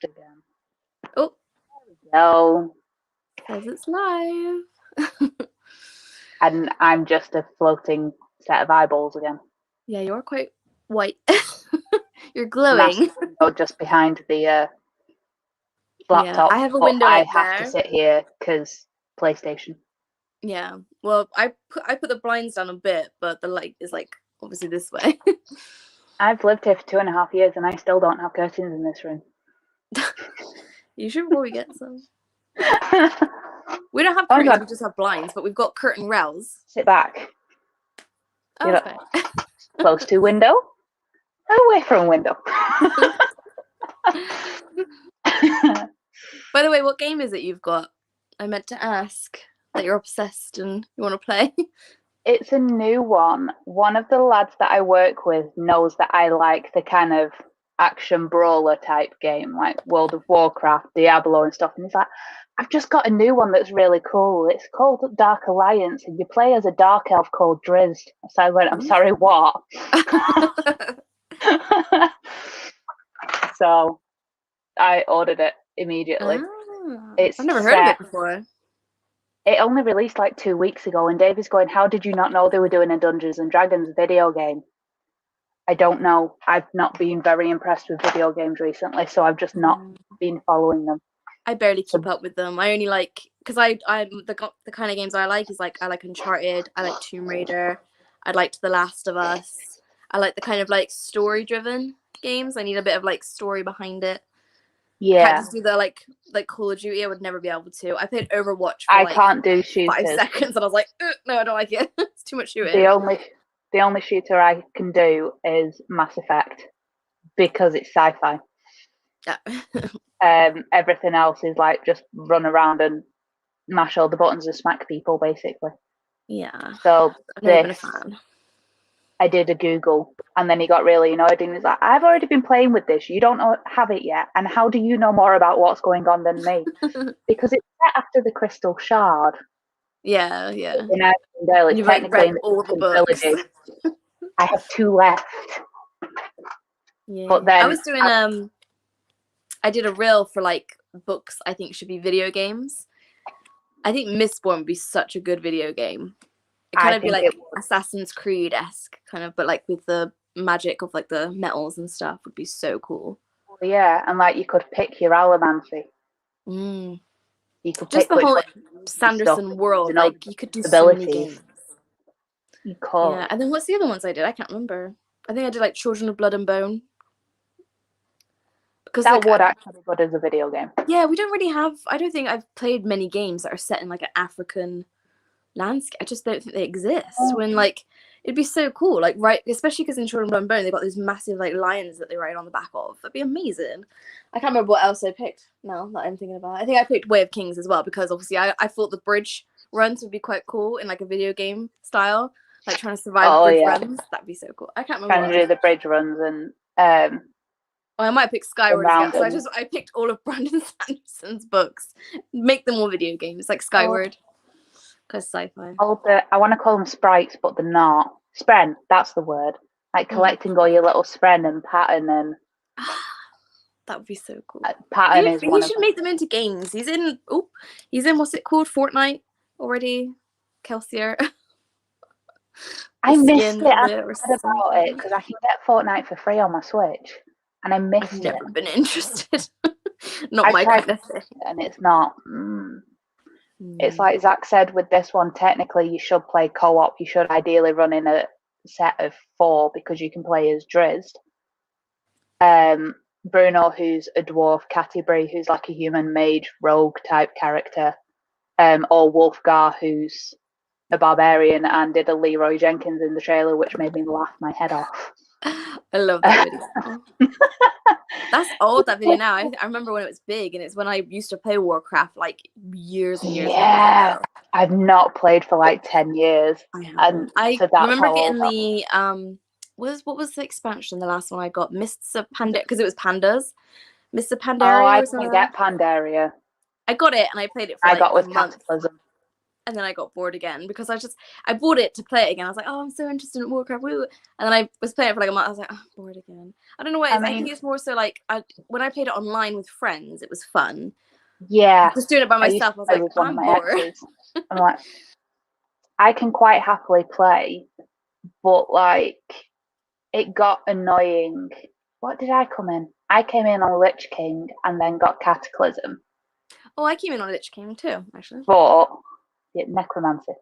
again. Oh, No. says it's live. And I'm just a floating set of eyeballs again. Yeah, you're quite white. You're glowing. Just behind the laptop. Yeah, I have a window I up have there. to sit here because PlayStation. Yeah, well, I put the blinds down a bit, but the light is like obviously this way. I've lived here for 2.5 years and I still don't have curtains in this room. You should probably get some. We don't have curtains, we just have blinds, but we've got curtain rails. Sit back. Oh, okay. Close to window, away from window. By the way, what game is it you've got? I meant to ask that you're obsessed and you want to play. It's a new one. One of the lads that I work with knows that I like the kind of action brawler type game, like World of Warcraft, Diablo and stuff. And he's like, I've just got a new one that's really cool. It's called Dark Alliance, and you play as a dark elf called Drizzt. So I went, I'm sorry, what? So I ordered it immediately. I've never heard of it before. It only released like 2 weeks ago, and Dave is going, how did you not know they were doing a Dungeons and Dragons video game? I don't know. I've not been very impressed with video games recently, so I've just not been following them. I barely keep up with them. I only like, because I'm the kind of games I like is like, I like Uncharted, I like Tomb Raider, I liked The Last of Us. I like the kind of like story-driven games. I need a bit of like story behind it. Yeah. Can't just do the like Call of Duty. I would never be able to. I played Overwatch for I can't do shooters. 5 seconds and I was like, no, I don't like it. It's too much shooting. The only shooter I can do is Mass Effect because it's sci-fi. Yeah. Everything else is like just run around and mash all the buttons and smack people, basically. Yeah. So I've never been a fan. I did a Google, and then he got really annoyed and he's like, I've already been playing with this. You don't have it yet. And how do you know more about what's going on than me? Because it's set after the Crystal Shard. Yeah. In Arendelle, it's technically in all the books. Villages. I have 2 left. Yeah. But then I was doing I did a reel for like books I think should be video games. I think Mistborn would be such a good video game. It kind of be like Assassin's Creed-esque, kind of, but like with the magic of like the metals and stuff would be so cool. Yeah, and like you could pick your Allomancy. You could just pick the whole Sanderson world. Like you could do so many games. You could. Yeah, and then what's the other ones I did? I can't remember. I think I did like Children of Blood and Bone. Because that would actually be good as a video game. Yeah, we don't really have. I don't think I've played many games that are set in like an African landscape. I just don't think they exist. When like it'd be so cool, like especially because in Children of Blood and Bone they've got those massive like lions that they ride on the back of. That'd be amazing. I can't remember what else I picked now that I'm thinking about it. I think I picked Way of Kings as well because obviously I thought the bridge runs would be quite cool in like a video game style, like trying to survive bridge runs. That'd be so cool. I can't remember. Trying to do the bridge runs and I might pick Skyward again. So I picked all of Brandon Sanderson's books, make them all video games like Skyward. Because sci-fi. I want to call them sprites, but they're not. Spren, that's the word. Like collecting all your little Spren and Pattern and. That would be so cool. Pattern is one. He should make them into games. He's in what's it called? Fortnite already. Kelsier. I missed it. I forgot about it because I can get Fortnite for free on my Switch, and I missed it. I've never been interested. Not my kind of thing. And it's not. It's like Zach said with this one, technically you should play co-op. You should ideally run in a set of 4 because you can play as Drizzt. Bruno, who's a dwarf, Catti-brie, who's like a human mage rogue type character, or Wolfgar, who's a barbarian and did a Leroy Jenkins in the trailer, which made me laugh my head off. I love that video. That's old, that video now. I remember when it was big, and it's when I used to play Warcraft like years and years ago. I've not played for like 10 years. And I remember getting the what was the expansion, the last one I got? Mists of Pandaria, because it was pandas. Mists of Pandaria. Oh, I didn't get Pandaria. I got it and I played it for I got with a month. Cataclysm. and then I got bored again because I bought it to play it again. I was like, oh, I'm so interested in Warcraft, woo. And then I was playing it for like a month. I was like, oh, I'm bored again. I don't know what it is. I think it's more so like when I played it online with friends, it was fun. Yeah, Just doing it by myself, I was like, I'm bored. I'm like, I can quite happily play, but like, it got annoying. What did I come in? I came in on Lich King and then got Cataclysm. Oh, I came in on Lich King too, actually. But Necromancy.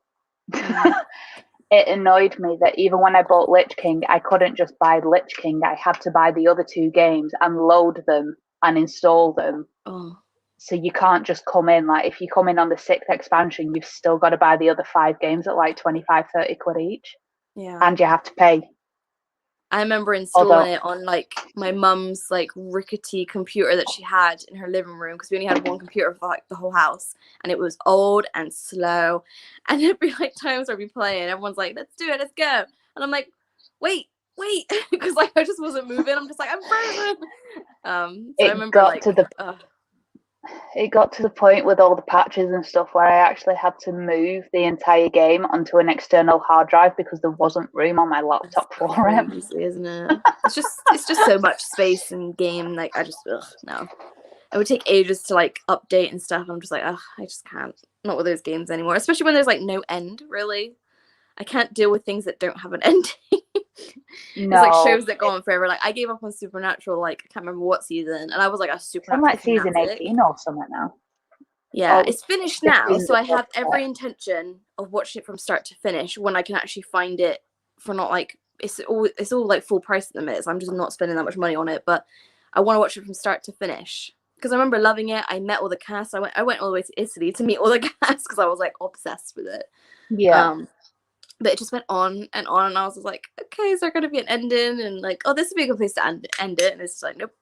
It annoyed me that even when I bought Lich King, I couldn't just buy Lich King. I had to buy the other 2 games and load them and install them. Oh. So you can't just come in. Like, if you come in on the 6th expansion, you've still got to buy the other 5 games at like 25, 30 quid each. Yeah. And you have to pay. I remember installing it on like my mum's like rickety computer that she had in her living room, because we only had one computer for like the whole house, and it was old and slow. And there'd be like times where I'd be playing, everyone's like, let's do it, let's go. And I'm like, wait, because like I just wasn't moving. I'm just like, I'm frozen. So I remember it got to the point with all the patches and stuff where I actually had to move the entire game onto an external hard drive because there wasn't room on my laptop for it. Crazy, isn't it? It's just so much space in game. Like I just no. It would take ages to like update and stuff. I'm just like, I just can't. Not with those games anymore. Especially when there's like no end, really. I can't deal with things that don't have an ending. It's like shows that go on forever. Like I gave up on Supernatural, like I can't remember what season, and I was like a Supernatural. I'm like season 18 or something now. Yeah, it's finished now, so I have every intention of watching it from start to finish when I can actually find it for not like it's all like full price at the minute. So I'm just not spending that much money on it, but I want to watch it from start to finish because I remember loving it. I met all the cast. I went all the way to Italy to meet all the cast because I was like obsessed with it. Yeah. But it just went on, and I was just like, okay, is there going to be an ending? And like, oh, this would be a good place to end it. And it's just like, nope.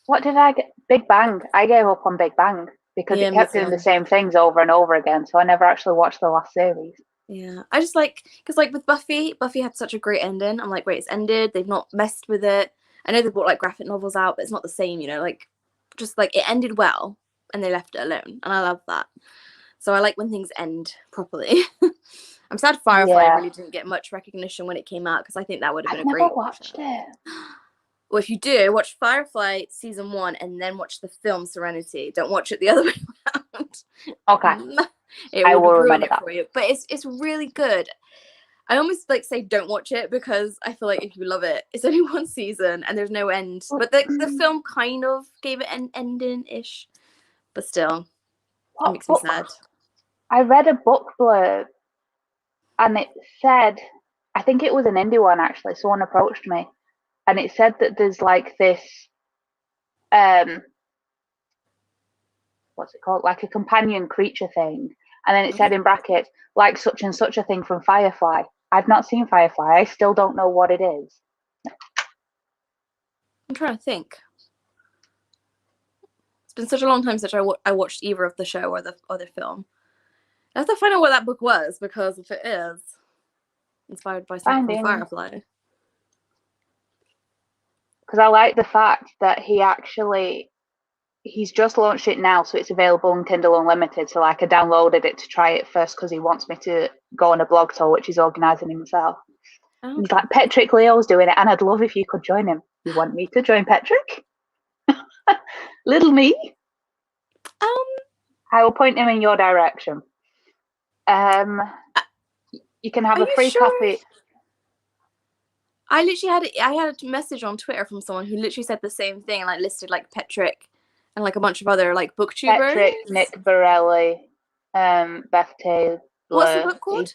What did I get? Big Bang. I gave up on Big Bang because it kept doing the same things over and over again. So I never actually watched the last series. Yeah, I just like, because like with Buffy had such a great ending. I'm like, wait, it's ended. They've not messed with it. I know they brought like graphic novels out, but it's not the same, you know, like just like it ended well and they left it alone. And I love that. So I like when things end properly. I'm sad Firefly really didn't get much recognition when it came out because I think that would have been a great. I've never watched it. Well, if you do, watch Firefly season 1 and then watch the film Serenity. Don't watch it the other way around. Okay. It will ruin it for you. But it's really good. I almost like say don't watch it because I feel like if you love it, it's only 1 season and there's no end. But the film kind of gave it an ending-ish. But still, it makes me sad. I read a book blurb and it said, I think it was an indie one actually, someone approached me and it said that there's like this, what's it called? Like a companion creature thing. And then it said in brackets, like such and such a thing from Firefly. I've not seen Firefly. I still don't know what it is. I'm trying to think. It's been such a long time since I watched either of the show or the other film. I have to find out what that book was, because if it is inspired by something from Firefly. Because I like the fact that he's just launched it now, so it's available on Kindle Unlimited. So like I downloaded it to try it first because he wants me to go on a blog tour, which he's organising himself. Oh. He's like, Patrick Leo's doing it, and I'd love if you could join him. You want me to join Patrick? Little me? I will point him in your direction. You can have a free copy. I had a message on Twitter from someone who literally said the same thing and like listed like Patrick and like a bunch of other like booktubers. Patrick, Nick Borelli, Beth Taylor. What's the book called?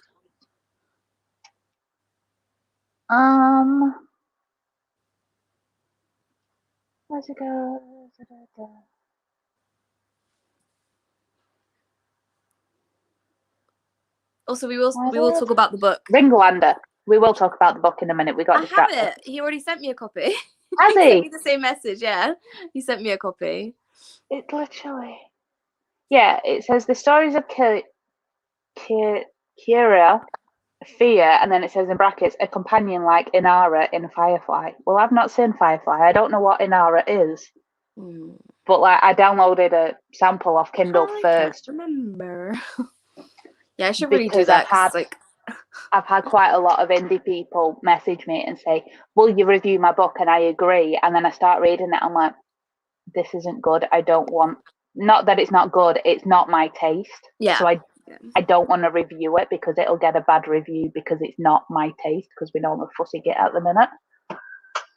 Where's it go? Also, we will talk about the book. Ringlander. We will talk about the book in a minute. We got distracted. I have it. He already sent me a copy. Has he? Sent me the same message, yeah. He sent me a copy. It's literally... Yeah, it says the stories of Kira, Fear, and then it says in brackets, a companion like Inara in Firefly. Well, I've not seen Firefly. I don't know what Inara is. But like, I downloaded a sample off Kindle first. I remember. Yeah, I should really do because that. 'Cause, like, I've had quite a lot of indie people message me and say, will you review my book? And I agree. And then I start reading it. I'm like, this isn't good. I don't want, not that it's not good, it's not my taste. yeah. So I don't want to review it because it'll get a bad review because it's not my taste, because we know I'm a fussy git at the minute.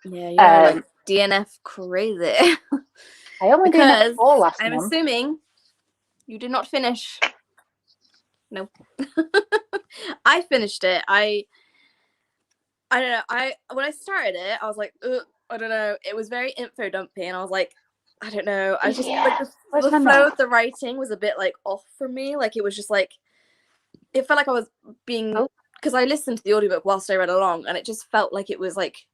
Yeah, you're like DNF crazy. I only because DNF 4 last I'm month. assuming you did not finish. No. I finished it. I don't know. When I started it, I was like, I don't know. It was very info dumpy, and I was like, I don't know. I was just like the flow of the writing was a bit like off for me. Like it was just like it felt like I was being because I listened to the audiobook whilst I read along, and it just felt like it was like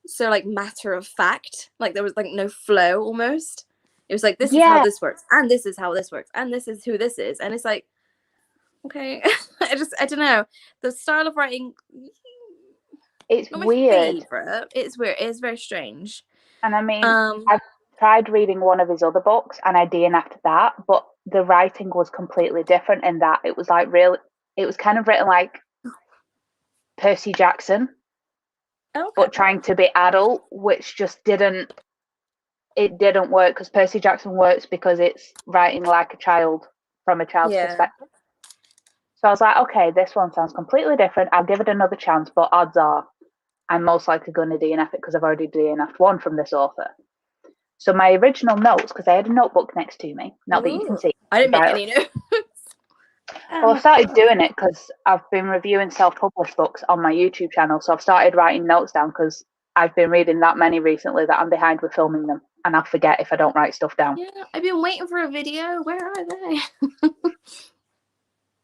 so like matter of fact. Like there was like no flow almost. It was like this is how this works, and this is how this works, and this is who this is, and it's like okay. I don't know. The style of writing. It's not weird. My favorite. It's weird. It's very strange. And I mean, I've tried reading one of his other books and I DNF'd that, but the writing was completely different in that it was like it was kind of written like Percy Jackson, but trying to be adult, which just didn't work, because Percy Jackson works because it's writing like a child from a child's perspective. So I was like, okay, this one sounds completely different. I'll give it another chance, but odds are I'm most likely going to DNF it because I've already DNF'd one from this author. So my original notes, because I had a notebook next to me, not that you can see. I didn't make any notes. Well, I've started doing it because I've been reviewing self-published books on my YouTube channel. So I've started writing notes down because I've been reading that many recently that I'm behind with filming them. And I'll forget if I don't write stuff down. Yeah, I've been waiting for a video. Where are they?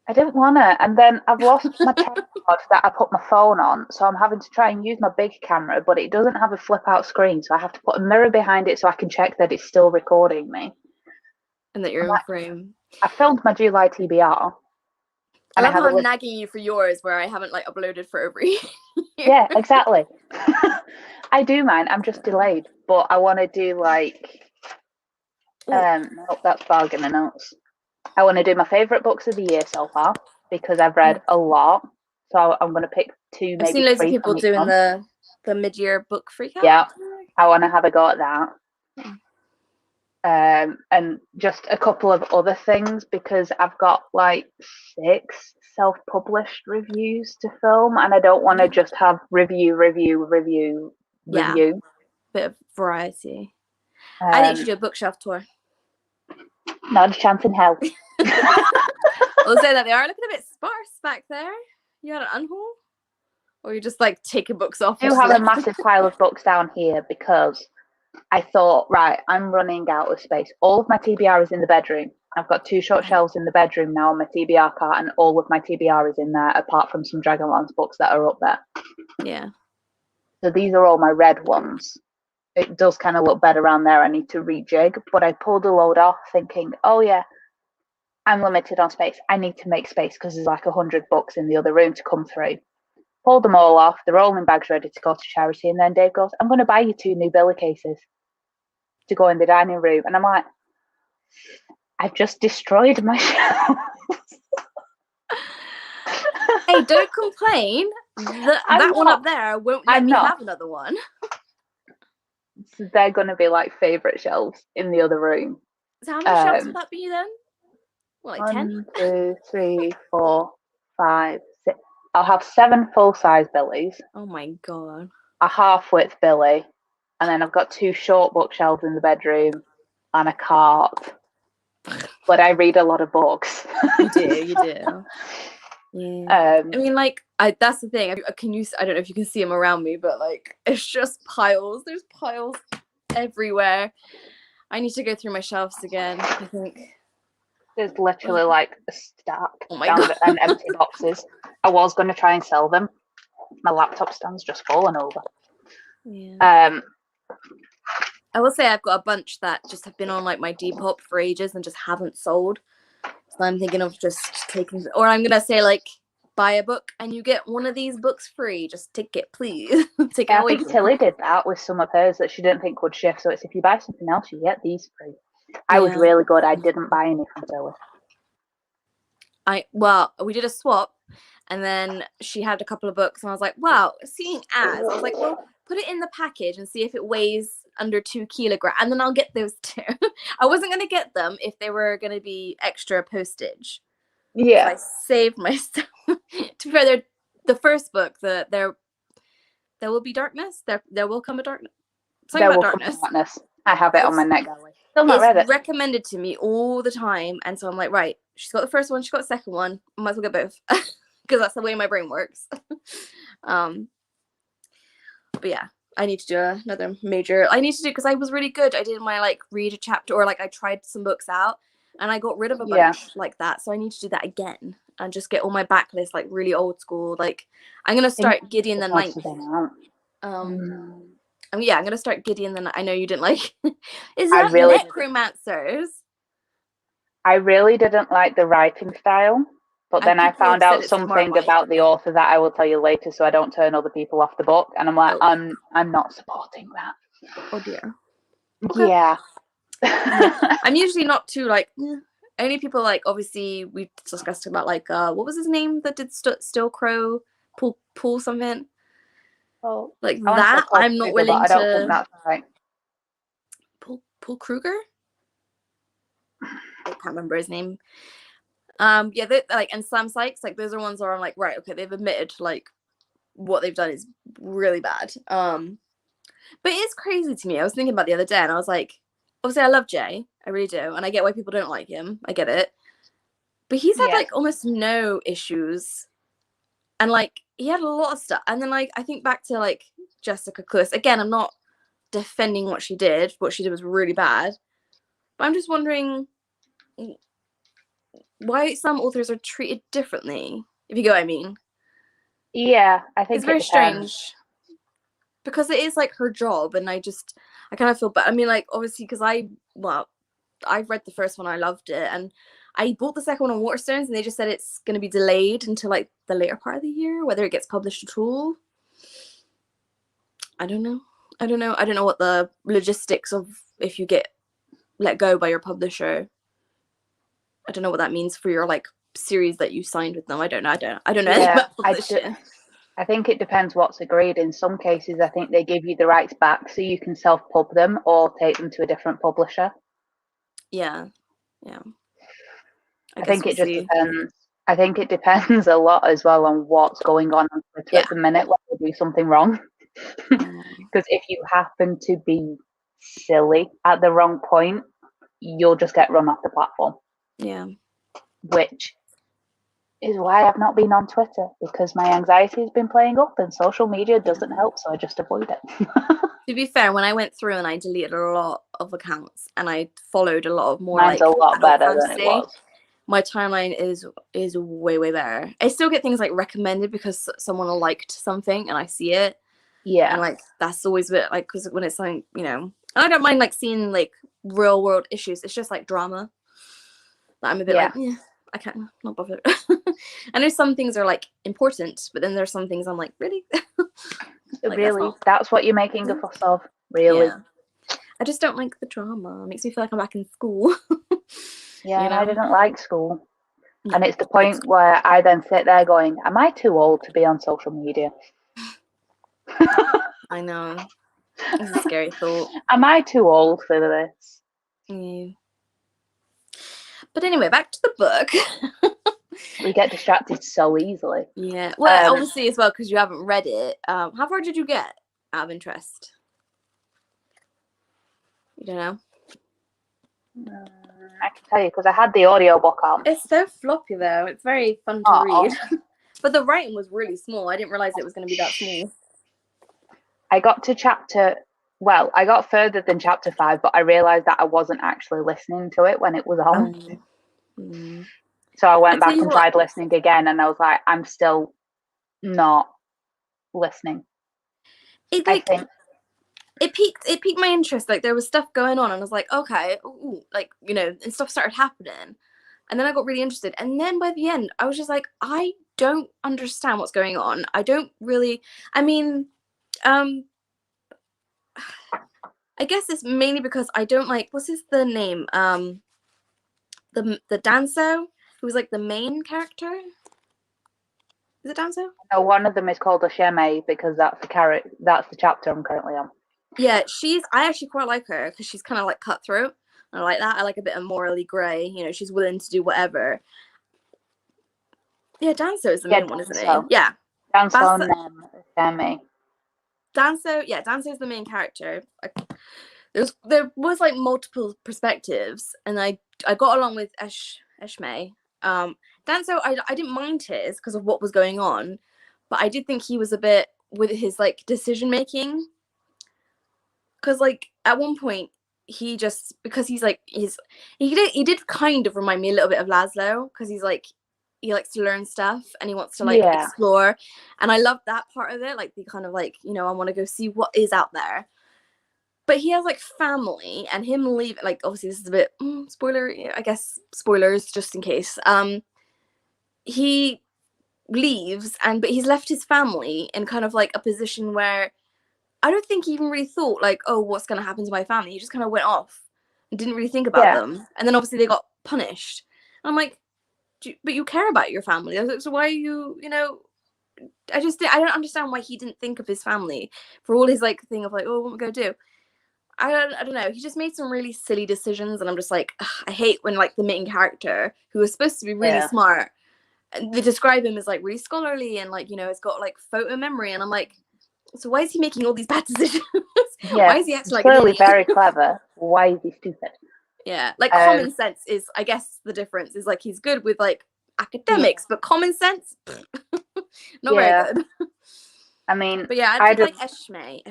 I didn't want to. And then I've lost my tripod that I put my phone on. So I'm having to try and use my big camera, but it doesn't have a flip out screen. So I have to put a mirror behind it so I can check that it's still recording me. And that you're in frame. I filmed my July TBR. I love how I'm nagging you for yours where I haven't like uploaded for over a year. Yeah, exactly. I do mine. I'm just delayed. But I want to do like nope, that's bargain and notes. I want to do my favourite books of the year so far because I've read a lot. So I'm going to pick two, maybe I've seen loads of people doing month. the mid-year book freak out. Yeah, I want to have a go at that. And just a couple of other things because I've got like 6 self-published reviews to film and I don't want to just have review. Bit of variety. I think you should do a bookshelf tour. Not a chance in hell. I'll say that they are looking a bit sparse back there. You had an unhaul? Or you just like taking books off? I do have a massive pile of books down here because I thought, right, I'm running out of space. All of my TBR is in the bedroom. I've got 2 short shelves in the bedroom now on my TBR cart, and all of my TBR is in there, apart from some Dragonlance books that are up there. Yeah. So these are all my red ones. It does kind of look better around there. I need to rejig, but I pulled a load off thinking, oh yeah, I'm limited on space. I need to make space because there's like 100 books in the other room to come through. Pulled them all off. They're all in bags ready to go to charity. And then Dave goes, I'm going to buy you 2 new billy cases to go in the dining room. And I'm like, I've just destroyed my shelf. Hey, don't complain. That one up there won't let me have another one. So they're going to be like favourite shelves in the other room. So how many shelves would that be then? What, like 10? 1, 2, 3, 4, 5, 6. I'll have 7 full-size billies. Oh my god. A half-width billy. And then I've got 2 short bookshelves in the bedroom and a cart. But I read a lot of books. You do. Yeah. I mean, like, that's the thing. I don't know if you can see them around me, but like, it's just piles. There's piles everywhere. I need to go through my shelves again, I think. There's literally like a stack and empty boxes. I was going to try and sell them. My laptop stand's just fallen over. Yeah. I will say I've got a bunch that just have been on like my Depop for ages and just haven't sold. So I'm thinking of just taking, or I'm gonna say like, buy a book and you get one of these books free. Just take it, please. Take it away. I think Tilly did that with some of hers that she didn't think would shift. So it's if you buy something else, you get these free. I was really good. I didn't buy any from Tilly. we did a swap, and then she had a couple of books, and I was like, wow, seeing ads, I was like, well, put it in the package and see if it weighs under 2 kilograms, and then I'll get those too. I wasn't going to get them if they were going to be extra postage. Yeah. So I saved myself. To further the first book, there will be darkness. There will come a darkness. Something There about will darkness. come darkness. I have it on my neck gallery. Still not read it. It's recommended to me all the time, and so I'm like, right, she's got the first one, she's got the second one. I might as well get both because that's the way my brain works. But yeah, I need to do another major. I need to do because I was really good. I did my like read a chapter, or like I tried some books out, and I got rid of a bunch like that. So I need to do that again and just get all my backlist like really old school. Like I'm gonna start Gideon the Ninth. Yeah, I'm gonna start Gideon the Ninth. I know you didn't like. Is that really necromancers? I really didn't like the writing style, but then I found out something about the author that I will tell you later, so I don't turn other people off the book. And I'm like, I'm not supporting that. Oh dear. Okay. Yeah. I'm usually not too like. Only people like obviously we discussed about like what was his name that did Still Crow pull something. Oh, like that. I'm not willing to. I don't think that's right. Paul Kruger. I can't remember his name. Yeah, like, and Sam Sykes, like those are ones where I'm like, right, okay, they've admitted like what they've done is really bad. But it's crazy to me. I was thinking about the other day, and I was like, obviously, I love Jay, I really do, and I get why people don't like him. I get it, but he's had like almost no issues, and like he had a lot of stuff. And then like I think back to like Jessica Cluess. Again, I'm not defending what she did. What she did was really bad, but I'm just wondering why some authors are treated differently, if you get what I mean. Yeah, I think it's very strange because it is like her job, and I kind of feel bad. I mean, like obviously because I've read the first one, I loved it, and I bought the second one on Waterstones, and they just said it's going to be delayed until like the later part of the year, whether it gets published at all. I don't know what the logistics of if you get let go by your publisher. I don't know what that means for your like series that you signed with them. I don't know. Yeah, I think it depends what's agreed. In some cases, I think they give you the rights back so you can self-pub them or take them to a different publisher. Yeah. I think it just depends. I think it depends a lot as well on what's going on Twitter at the minute when they do something wrong. Because if you happen to be silly at the wrong point, you'll just get run off the platform. Yeah. Which is why I've not been on Twitter, because my anxiety has been playing up and social media doesn't help, so I just avoid it. To be fair, when I went through and I deleted a lot of accounts and I followed a lot of more Mine's like a lot better than it was. My timeline is way better. I still get things like recommended because someone liked something and I see it. Yeah. And like that's always a bit like, because when it's something, you know, I don't mind like seeing like real world issues. It's just like drama that I'm a bit like, yeah, I can't, not bothered. I know some things are like important, but then there's some things I'm like, really? Like, really? That's what you're making a fuss of? Really? Yeah. I just don't like the drama. It makes me feel like I'm back in school. Yeah, you know? I didn't like school. No, and it's the point where I then sit there going, am I too old to be on social media? I know. It's a scary thought. Am I too old for this? Yeah. But anyway, back to the book. We get distracted so easily. Yeah. Well, obviously as well, because you haven't read it. How far did you get out of interest? You don't know? I can tell you because I had the audiobook on. It's so floppy though. It's very fun to read. But the writing was really small. I didn't realize it was going to be that small. I got to I got further than chapter 5, but I realized that I wasn't actually listening to it when it was on. So I went back and tried listening again, and I was like, I'm still not listening. It piqued my interest. Like there was stuff going on, and I was like, okay, ooh, like, you know, and stuff started happening. And then I got really interested. And then by the end, I was just like, I don't understand what's going on. I don't really, I mean, I guess it's mainly because I don't like, what's the name? The dancer who's like the main character. Is it Danzo? No, one of them is called Osheme because that's the chapter I'm currently on. Yeah, I actually quite like her because she's kind of like cutthroat. I like that. I like a bit of morally grey. You know, she's willing to do whatever. Yeah, Danzo is the main one, isn't he? Yeah. Danzo and Osheme. Danzo is the main character. There was like multiple perspectives, and I got along with Eshme. Danzo, I didn't mind his because of what was going on, but I did think he was a bit with his like decision making. Because like at one point he just, because he did kind of remind me a little bit of Laszlo, because he likes to learn stuff and he wants to like explore, and I love that part of it, like the kind of like, you know, I want to go see what is out there. But he has like family, and him leave, like obviously this is a bit spoiler, I guess, spoilers just in case. He leaves, but he's left his family in kind of like a position where I don't think he even really thought like, oh, what's going to happen to my family? He just kind of went off and didn't really think about them. And then obviously they got punished. And I'm like, but you care about your family. I was like, so why are you, you know, I don't understand why he didn't think of his family for all his like thing of like, oh, what am I going to do? I don't know. He just made some really silly decisions. And I'm just like, ugh, I hate when like the main character, who is supposed to be really smart, they describe him as like really scholarly and like, you know, it's got like photo memory. And I'm like, so why is he making all these bad decisions? Why is he acting like clearly very clever? Why is he stupid? Yeah, like common sense is, I guess, the difference is like he's good with like academics, but common sense, not very good. I mean, but yeah, I did like Eshme.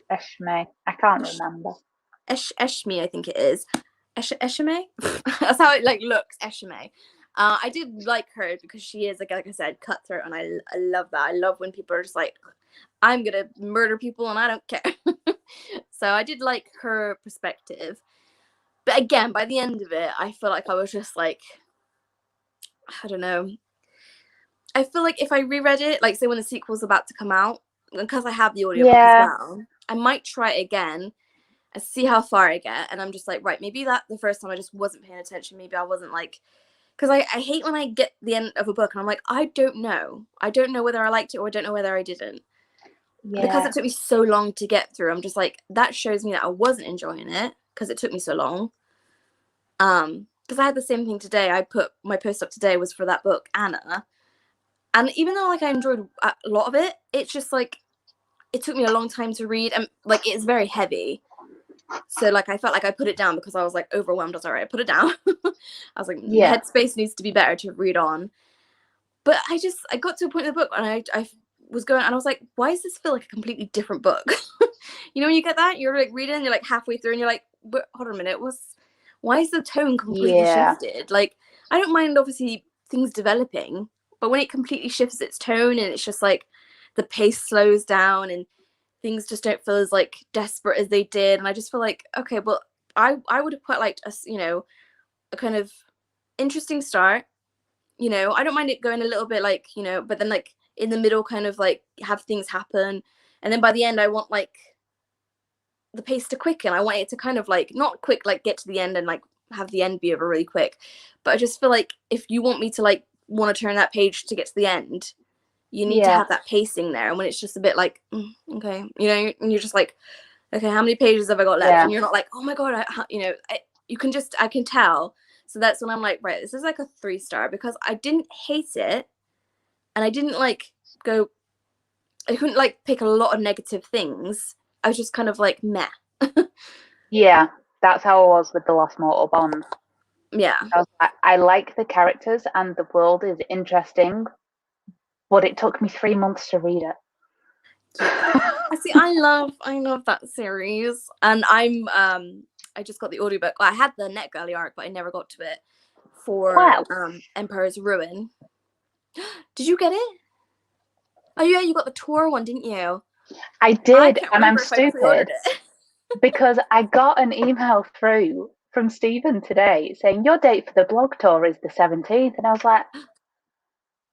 I can't remember. Eshme, I think it is. Eshme. That's how it like looks. Eshme. I did like her because she is like I said, cutthroat, and I love that. I love when people are just like, I'm gonna murder people and I don't care. So I did like her perspective. But again, by the end of it, I feel like I was just like, I don't know. I feel like if I reread it, like say when the sequel's about to come out, because I have the audiobook as well, I might try it again and see how far I get. And I'm just like, right, maybe that the first time I just wasn't paying attention. Maybe I wasn't like, because I hate when I get the end of a book and I'm like, I don't know. I don't know whether I liked it or I don't know whether I didn't. Yeah. Because it took me so long to get through. I'm just like, that shows me that I wasn't enjoying it because it took me so long. Because I had the same thing today. I put my post up today was for that book, Anna. And even though like I enjoyed a lot of it, it's just like, it took me a long time to read, and like it's very heavy. So like I felt like I put it down because I was like overwhelmed. I was alright, I put it down. I was like, headspace needs to be better to read on. But I got to a point in the book and I was going and I was like, why does this feel like a completely different book? You know, when you get that, you're like reading, you're like halfway through and you're like, but hold on a minute, why is the tone completely shifted? Like, I don't mind obviously things developing, but when it completely shifts its tone and it's just like the pace slows down and things just don't feel as like desperate as they did, and I just feel like, okay, well, I would have quite liked us, you know, a kind of interesting start. You know, I don't mind it going a little bit like, you know, but then like in the middle kind of like have things happen, and then by the end I want like the pace to quicken. I want it to kind of like not quick, like get to the end and like have the end be over really quick, but I just feel like if you want me to like want to turn that page to get to the end, you need to have that pacing there. And when it's just a bit like, okay, you know, and you're just like, okay, how many pages have I got left? And you're not like, oh my God, I can tell. So that's when I'm like, right, this is like a 3-star because I didn't hate it. And I didn't like I couldn't like pick a lot of negative things. I was just kind of like, meh. Yeah, that's how I was with The Lost Mortal Bond. Yeah. I like the characters and the world is interesting, but it took me 3 months to read it. See, I love that series, and I just got the audiobook. Well, I had the NetGalley arc, but I never got to it for Emperor's Ruin. Did you get it? Oh yeah, you got the tour one, didn't you? I did, and I'm stupid because I got an email through from Stephen today saying your date for the blog tour is the 17th, and I was like,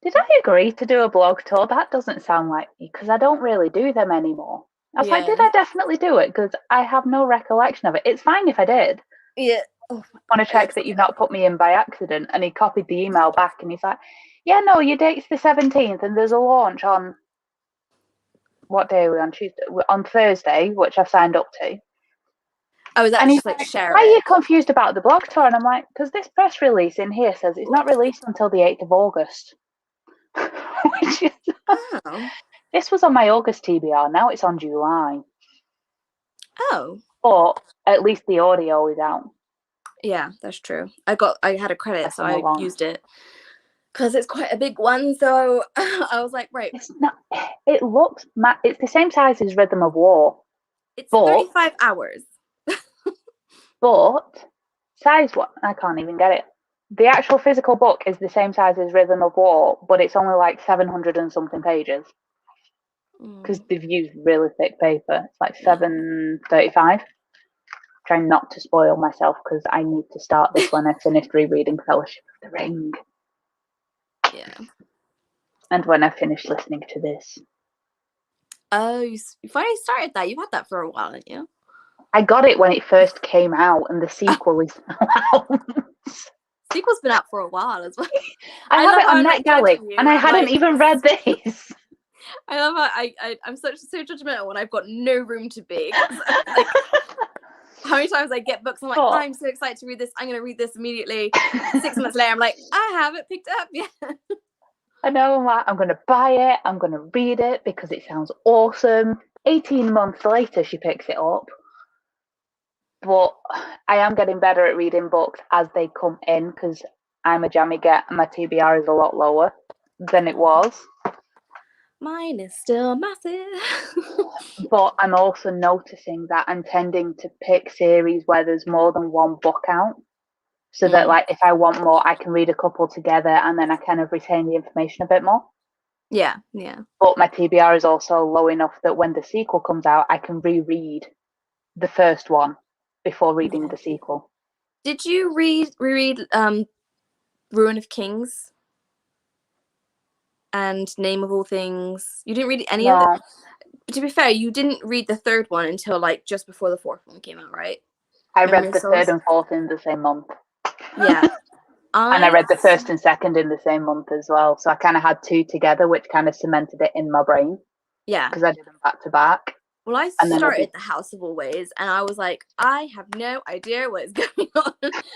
did I agree to do a blog tour? That doesn't sound like me because I don't really do them anymore. I was like, did I definitely do it? Because I have no recollection of it. It's fine if I did. Yeah. Oh, want to check that you've not put me in by accident. And he copied the email back and he's like, yeah, no, your date's the 17th and there's a launch on, what day are we on? Tuesday? We're on Thursday, which I've signed up to. Oh, is that And he's just like share why are it? you confused about the blog tour? And I'm like, because this press release in here says it's not released until the 8th of August. Which is, Oh. this was on my August TBR, now it's on July. Oh. But at least the audio is out. Yeah, that's true. I had a credit, That's so I on. used it. Because it's quite a big one, so I was like, right. It's not, it looks, it's the same size as Rhythm of War. It's 35 hours. But size what? I can't even get it. The actual physical book is the same size as Rhythm of War, but it's only like 700 and something pages. Because they've used really thick paper. It's like 735. Trying not to spoil myself because I need to start this when I finished rereading Fellowship of the Ring. Yeah. And when I finished listening to this. Oh, you finally started that. You've had that for a while, haven't you? I got it when it first came out, and the sequel is out. Sequel's been out for a while as well. I have it on NetGalley, and I hadn't even read this. I love how I'm so judgmental when I've got no room to be. Like, how many times I get books, I'm like, I'm so excited to read this. I'm going to read this immediately. 6 months later, I'm like, I haven't picked it up yet. I know, I'm going to buy it. I'm going to read it because it sounds awesome. 18 months later, she picks it up. But I am getting better at reading books as they come in because I'm a jammy get and my TBR is a lot lower than it was. Mine is still massive. But I'm also noticing that I'm tending to pick series where there's more than one book out. So that, like, if I want more, I can read a couple together and then I kind of retain the information a bit more. Yeah. But my TBR is also low enough that when the sequel comes out, I can reread the first one before reading the sequel. Did you reread Ruin of Kings and Name of All Things? You didn't read any of them? To be fair, you didn't read the third one until like just before the fourth one came out, right? I read the third and fourth in the same month. Yeah. And I read the first and second in the same month as well. So I kind of had two together, which kind of cemented it in my brain. Yeah. Because I did them back to back. Well, I started The House of Always, and I was like, I have no idea what is going on.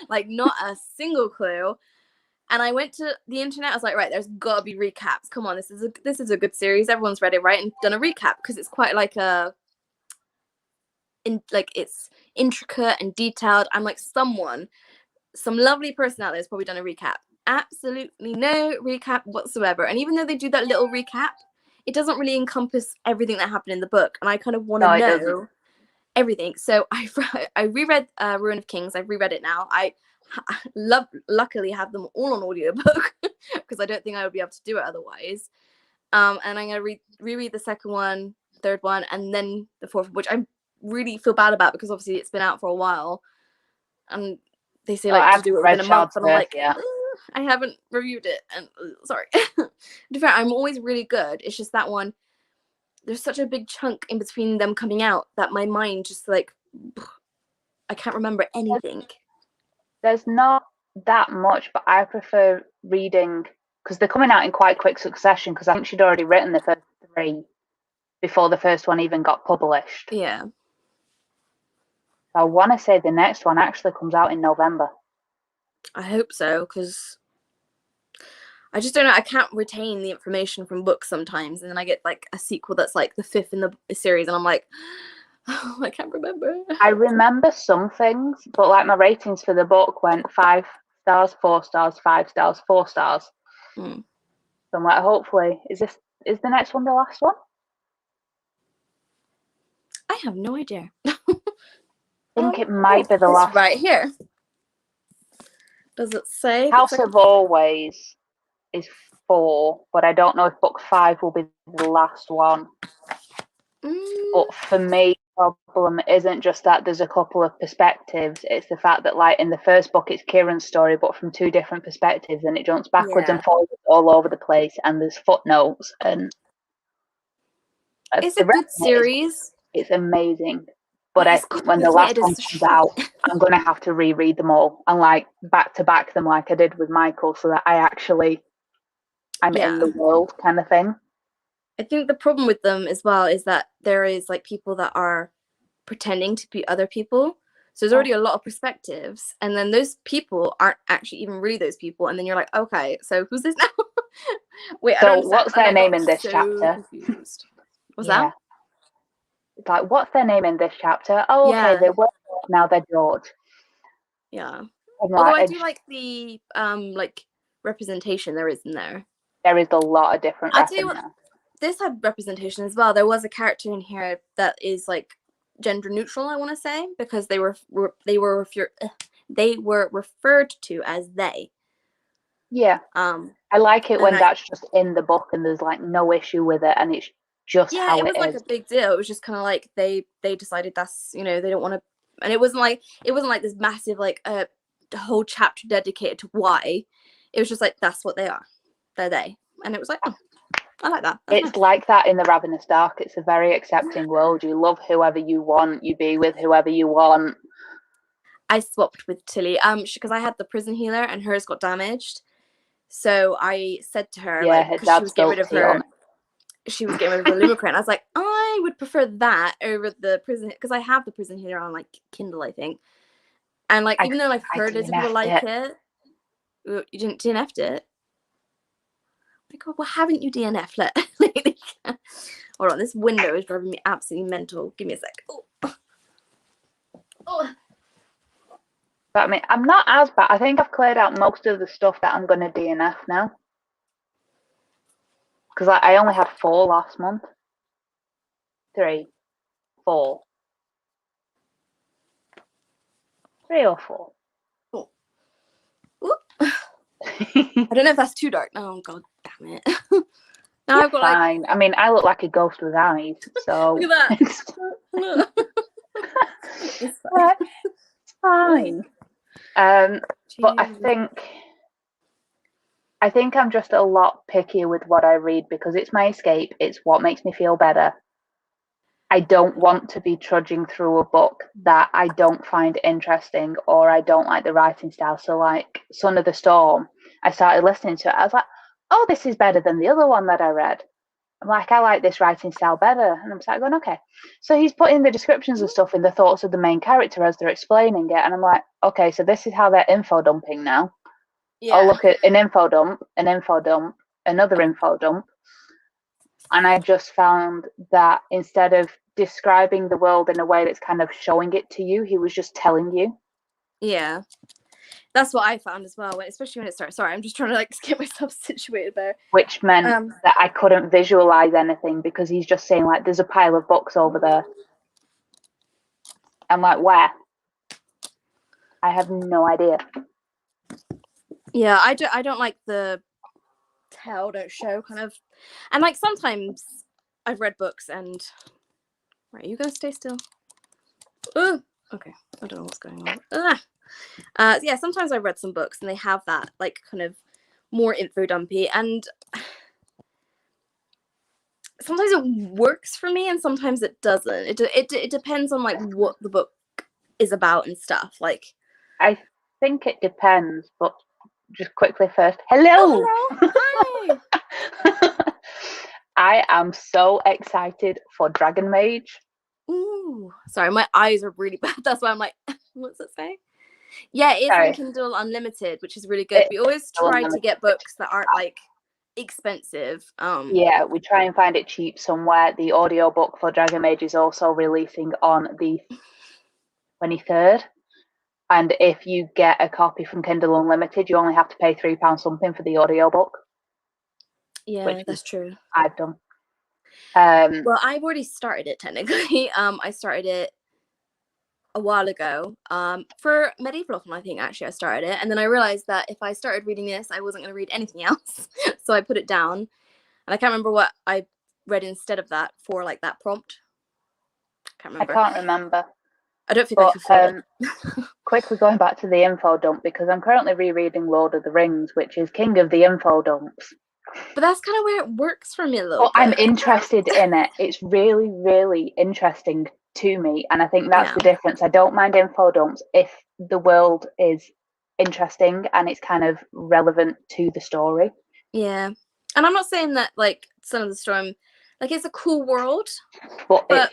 Like, not a single clue. And I went to the internet. I was like, right, there's got to be recaps. Come on, this is a good series. Everyone's read it, right? And done a recap because it's quite like it's intricate and detailed. I'm like, some lovely person out there has probably done a recap. Absolutely no recap whatsoever. And even though they do that little recap, it doesn't really encompass everything that happened in the book. And I kind of want to know everything. So I reread Ruin of Kings. I've reread it now. I luckily have them all on audiobook because I don't think I would be able to do it otherwise. And I'm going to reread the second one, third one, and then the fourth, which I really feel bad about because obviously it's been out for a while. And they say like to do it within a month, and I'm like, I haven't reviewed it, and sorry. To be fair, I'm always really good. It's just that one. There's such a big chunk in between them coming out that my mind just like I can't remember anything. There's not that much, but I prefer reading because they're coming out in quite quick succession. Because I think she'd already written the first 3 before the first one even got published. Yeah. I want to say the next one actually comes out in November. I hope so, because I just don't know. I can't retain the information from books sometimes, and then I get like a sequel that's like the 5th in the series, and I'm like, oh, I can't remember. I remember some things, but like my ratings for the book went 5 stars, 4 stars, 5 stars, 4 stars. So I'm like, hopefully, is the next one the last one? I have no idea. I think it might be the last. Right here. Does it say? House of Always is 4, but I don't know if book 5 will be the last one. But for me, the problem isn't just that there's a couple of perspectives. It's the fact that, like, in the first book, it's Kieran's story, but from 2 different perspectives, and it jumps backwards and forwards all over the place, and there's footnotes. And it's a good series. It's amazing. But I think when the last one comes out, I'm going to have to reread them all and like back to back them like I did with Michael, so that I'm in the world kind of thing. I think the problem with them as well is that there is like people that are pretending to be other people. So there's already a lot of perspectives, and then those people aren't actually even really those people, and then you're like, okay, so who's this now? Wait, so what's their name in this chapter? Confused. What's that? It's like, what's their name in this chapter? Oh, okay, they were now they're George. Yeah. Although I do like the like representation there is in there. There is a lot of different rep in there. This had representation as well. There was a character in here that is like gender neutral, I want to say, because they were referred to as they. Yeah. I like it when that's just in the book and there's like no issue with it, and it's just how it is. Yeah, it was like a big deal. It was just kind of like they decided that's, you know, they don't want to, and it wasn't like this massive like a whole chapter dedicated to why. It was just like that's what they are. They're they, and it was like, oh, I like that. That's it's nice. Like that in the Ravenous Dark. It's a very accepting world. You love whoever you want. You be with whoever you want. I swapped with Tilly, because I had the prison healer and hers got damaged. So I said to her, because she was getting rid of her. She was getting rid of her Lumicrant. I was like, I would prefer that over the prison, because I have the prison healer on like Kindle, I think. And like, even though I've heard loads of people like it, you didn't DNF'd it. My God, what haven't you DNF'd lately? Hold on, this window is driving me absolutely mental. Give me a sec. Oh. But I mean, I'm not as bad. I think I've cleared out most of the stuff that I'm going to DNF now. Because I only had 4 last month. 3, 4. 3 or 4. Oh. I don't know if that's too dark. Oh, God damn it. Now I've got fine. Like... I mean, I look like a ghost with eyes, so... Look at that. It's fine. But I think I'm just a lot pickier with what I read because it's my escape. It's what makes me feel better. I don't want to be trudging through a book that I don't find interesting or I don't like the writing style. So like Son of the Storm, I started listening to it. I was like, oh, this is better than the other one that I read. I'm like, I like this writing style better. And I'm going, okay. So he's putting the descriptions and stuff in the thoughts of the main character as they're explaining it. And I'm like, okay, so this is how they're info dumping now. Yeah. I'll look at an info dump, another info dump. And I just found that instead of describing the world in a way that's kind of showing it to you, he was just telling you. Yeah. That's what I found as well, especially when it starts. Sorry, I'm just trying to like get myself situated there. Which meant that I couldn't visualize anything because he's just saying like, there's a pile of books over there. I'm like, where? I have no idea. Yeah, I don't like the tell, don't show kind of. And like sometimes I've read books and... Right, are you going to stay still? Okay, I don't know what's going on. Yeah, sometimes I've read some books and they have that like kind of more info dumpy, and sometimes it works for me and sometimes it doesn't. It depends on like what the book is about and stuff. Like, I think it depends, but just quickly first, hello. Hi. I am so excited for Dragon Mage. Ooh, sorry, my eyes are really bad. That's why I'm like, what's it say? Yeah, it is on Kindle Unlimited, which is really good. We always try to get books that aren't like expensive. Yeah, we try and find it cheap somewhere. The audiobook for Dragon Mage is also releasing on the 23rd. And if you get a copy from Kindle Unlimited, you only have to pay £3 something for the audiobook. Yeah, that's true. I've done. Well, I've already started it technically. I started it a while ago. For Medieval, I think actually I started it, and then I realized that if I started reading this, I wasn't going to read anything else. So I put it down, and I can't remember what I read instead of that for like that prompt. I can't remember. I don't think I fulfilled it. Quickly going back to the info dump, because I'm currently rereading Lord of the Rings, which is king of the info dumps. But that's kind of where it works for me a little bit. I'm interested in it. It's really, really interesting to me, and I think that's the difference. I don't mind info dumps if the world is interesting and it's kind of relevant to the story. Yeah, and I'm not saying that like Son of the Storm, like it's a cool world, but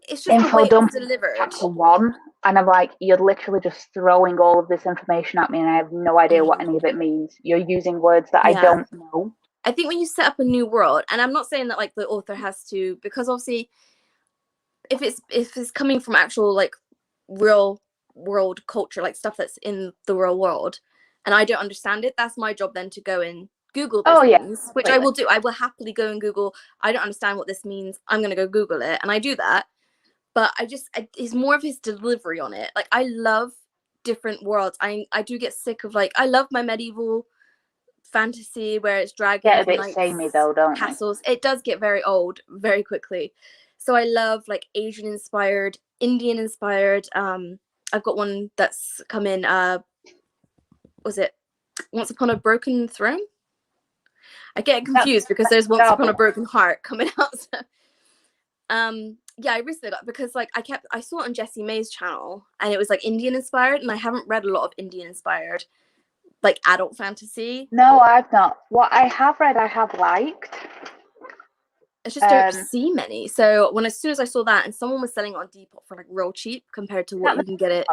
it's just info the way dump it's delivered. Chapter 1, and I'm like, you're literally just throwing all of this information at me, and I have no idea what any of it means. You're using words that I don't know. I think when you set up a new world, and I'm not saying that like the author has to, because obviously if it's coming from actual like real world culture, like stuff that's in the real world, and I don't understand it, that's my job then to go and Google those things, which I will do. I will happily go and Google, I don't understand what this means, I'm going to go Google it, and I do that. But it's more of his delivery on it. Like, I love different worlds. I do get sick of, like, I love my medieval fantasy where it's dragons, get a bit samey though, don't castles. It does get very old very quickly. So I love like Asian inspired, Indian inspired. I've got one that's come in. Was it Once Upon a Broken Throne? I get confused because there's Once Upon a Broken Heart coming out. So, yeah, I recently got, because like I saw it on Jessie May's channel and it was like Indian inspired, and I haven't read a lot of Indian inspired like adult fantasy. No, I've not. What I have read, I have liked. I just don't see many. So as soon as I saw that, and someone was selling it on Depop for like real cheap compared to what you can get it.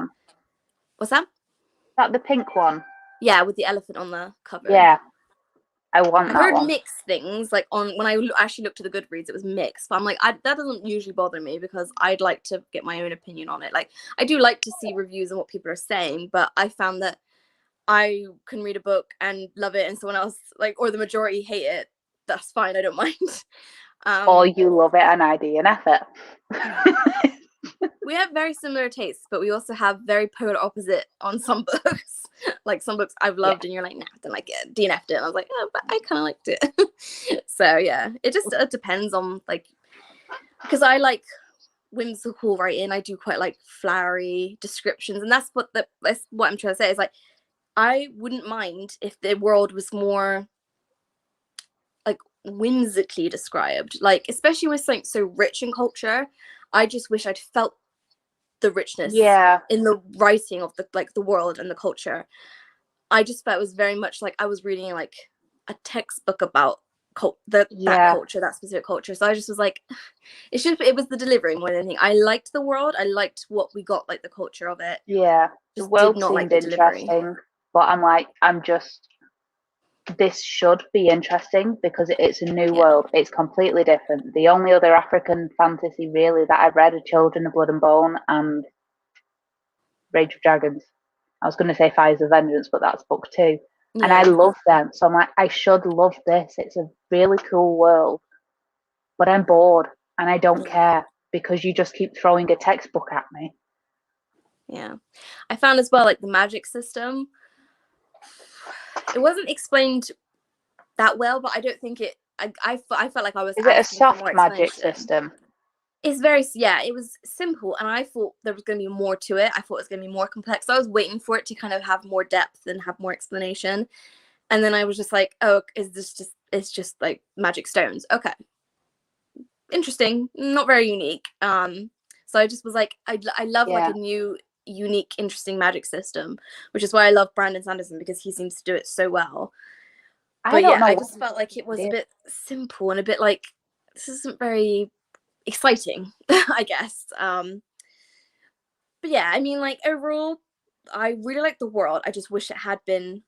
What's that? Is that the pink one? Yeah, with the elephant on the cover. Yeah, I want that one. I heard mixed things. Like when I actually looked at the Goodreads, it was mixed. But I'm like, that doesn't usually bother me because I'd like to get my own opinion on it. Like, I do like to see reviews and what people are saying, but I found that I can read a book and love it, and someone else, like, or the majority hate it. That's fine. I don't mind. Or you love it and I DNF it. We have very similar tastes, but we also have very polar opposite on some books. Like, some books I've loved and you're like, nah, I don't like it. DNF'd it. And I was like, oh, but I kind of liked it. So yeah, it just depends on, like, because I like whimsical writing. I do quite like flowery descriptions, and that's what I'm trying to say is, like, I wouldn't mind if the world was more like whimsically described, like, especially with something so rich in culture. I just wish I'd felt the richness in the writing of the world and the culture. I just felt it was very much like I was reading like a textbook about that culture, that specific culture. So I just was like, it was the delivery more than anything. I liked the world, I liked what we got, like the culture of it. Yeah, the world seemed interesting, but I'm like, this should be interesting because it's a new world. It's completely different. The only other African fantasy really that I've read are Children of Blood and Bone and Rage of Dragons. I was going to say Fires of Vengeance, but that's book 2. And I love them. So I'm like, I should love this. It's a really cool world. But I'm bored and I don't care because you just keep throwing a textbook at me. Yeah. I found as well, like, the magic system, it wasn't explained that well, but I don't think it. I felt like I was. Is it a soft magic system? It's very, it was simple, and I thought there was going to be more to it. I thought it was going to be more complex. So I was waiting for it to kind of have more depth and have more explanation, and then I was just like, oh, it's just like magic stones? Okay, interesting, not very unique. So I just was like, I love like a new, unique, interesting magic system, which is why I love Brandon Sanderson, because he seems to do it so well. But I just felt like it was a bit simple and a bit like, this isn't very exciting, I guess. But yeah, I mean, like, overall, I really like the world. I just wish it had been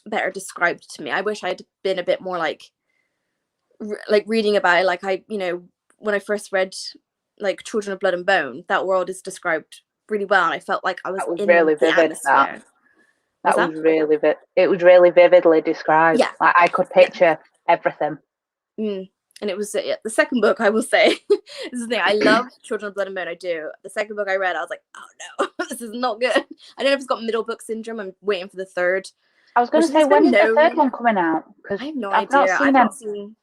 better described to me. I wish I'd been a bit more like reading about it. Like, when I first read like Children of Blood and Bone, that world is described really well, and I felt like I was in really the vivid, atmosphere. That was really it was really vividly described. Yeah, like, I could picture everything. And it was the second book, I will say. This is the thing, I love Children of Blood and Bone. I do. The second book I read, I was like, oh no, this is not good. I don't know if it's got middle book syndrome. I'm waiting for the third. I was going to say, when is the third one coming out? I have no idea. I've not seen.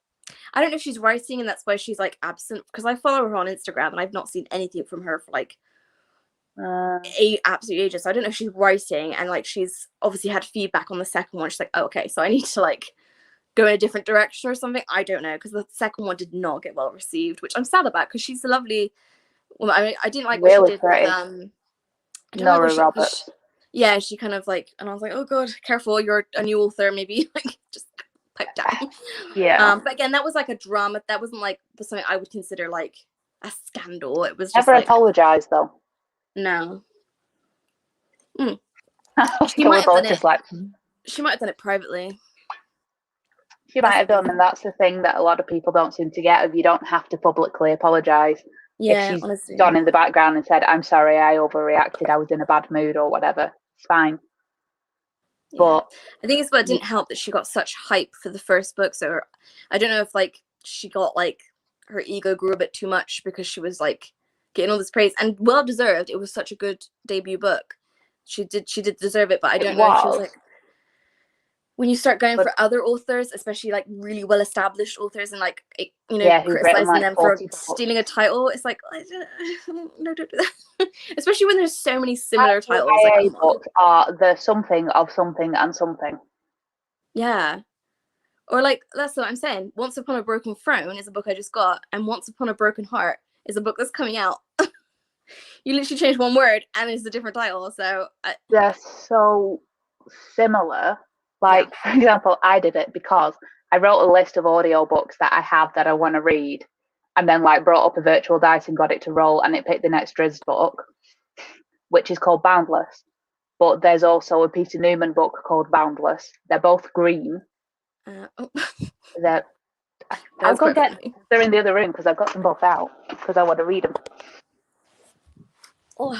I don't know if she's writing and that's why she's like absent, because I follow her on Instagram and I've not seen anything from her for like absolute ages. So I don't know if she's writing, and like she's obviously had feedback on the second one. She's like, oh, okay, so I need to like go in a different direction or something. I don't know, because the second one did not get well received, which I'm sad about, because she's a lovely Well, I didn't like what Really she did pretty. with I don't like what Nora Roberts. yeah, she kind of like, and I was like, oh god, careful, you're a new author, maybe like just pipe down. Yeah. But again, that was like a drama. That wasn't like something I would consider like a scandal. It was just Never like apologise though. no. She might have done it. She might have done it privately. She might have done, and that's the thing that a lot of people don't seem to get. Of you don't have to publicly apologise. Yeah, if she's honestly. gone in the background and said, "I'm sorry, I overreacted. I was in a bad mood or whatever." It's fine. Yeah. But I think it's what didn't help that she got such hype for the first book. So I don't know if like she got like her ego grew a bit too much because she was like getting all this praise, and well deserved. It was such a good debut book. She did deserve it, but I don't know if she was like, when you start going for other authors, especially like really well established authors, and like, you know, criticizing them for stealing a title, it's like, no, don't do that. Especially when there's so many similar titles. Like, books are the something of something and something. Yeah. Or like, that's what I'm saying. Once Upon a Broken Throne is a book I just got, and Once Upon a Broken Heart is a book that's coming out. You literally change one word and it's a different title. So they're so similar. Like, for example, I did it because I wrote a list of audiobooks that I have that I want to read, and then like brought up a virtual dice and got it to roll, and it picked the next Driz book, which is called Boundless. But there's also a Peter Newman book called Boundless. They're both green. They're in the other room because I've got them both out because I want to read them. Oh,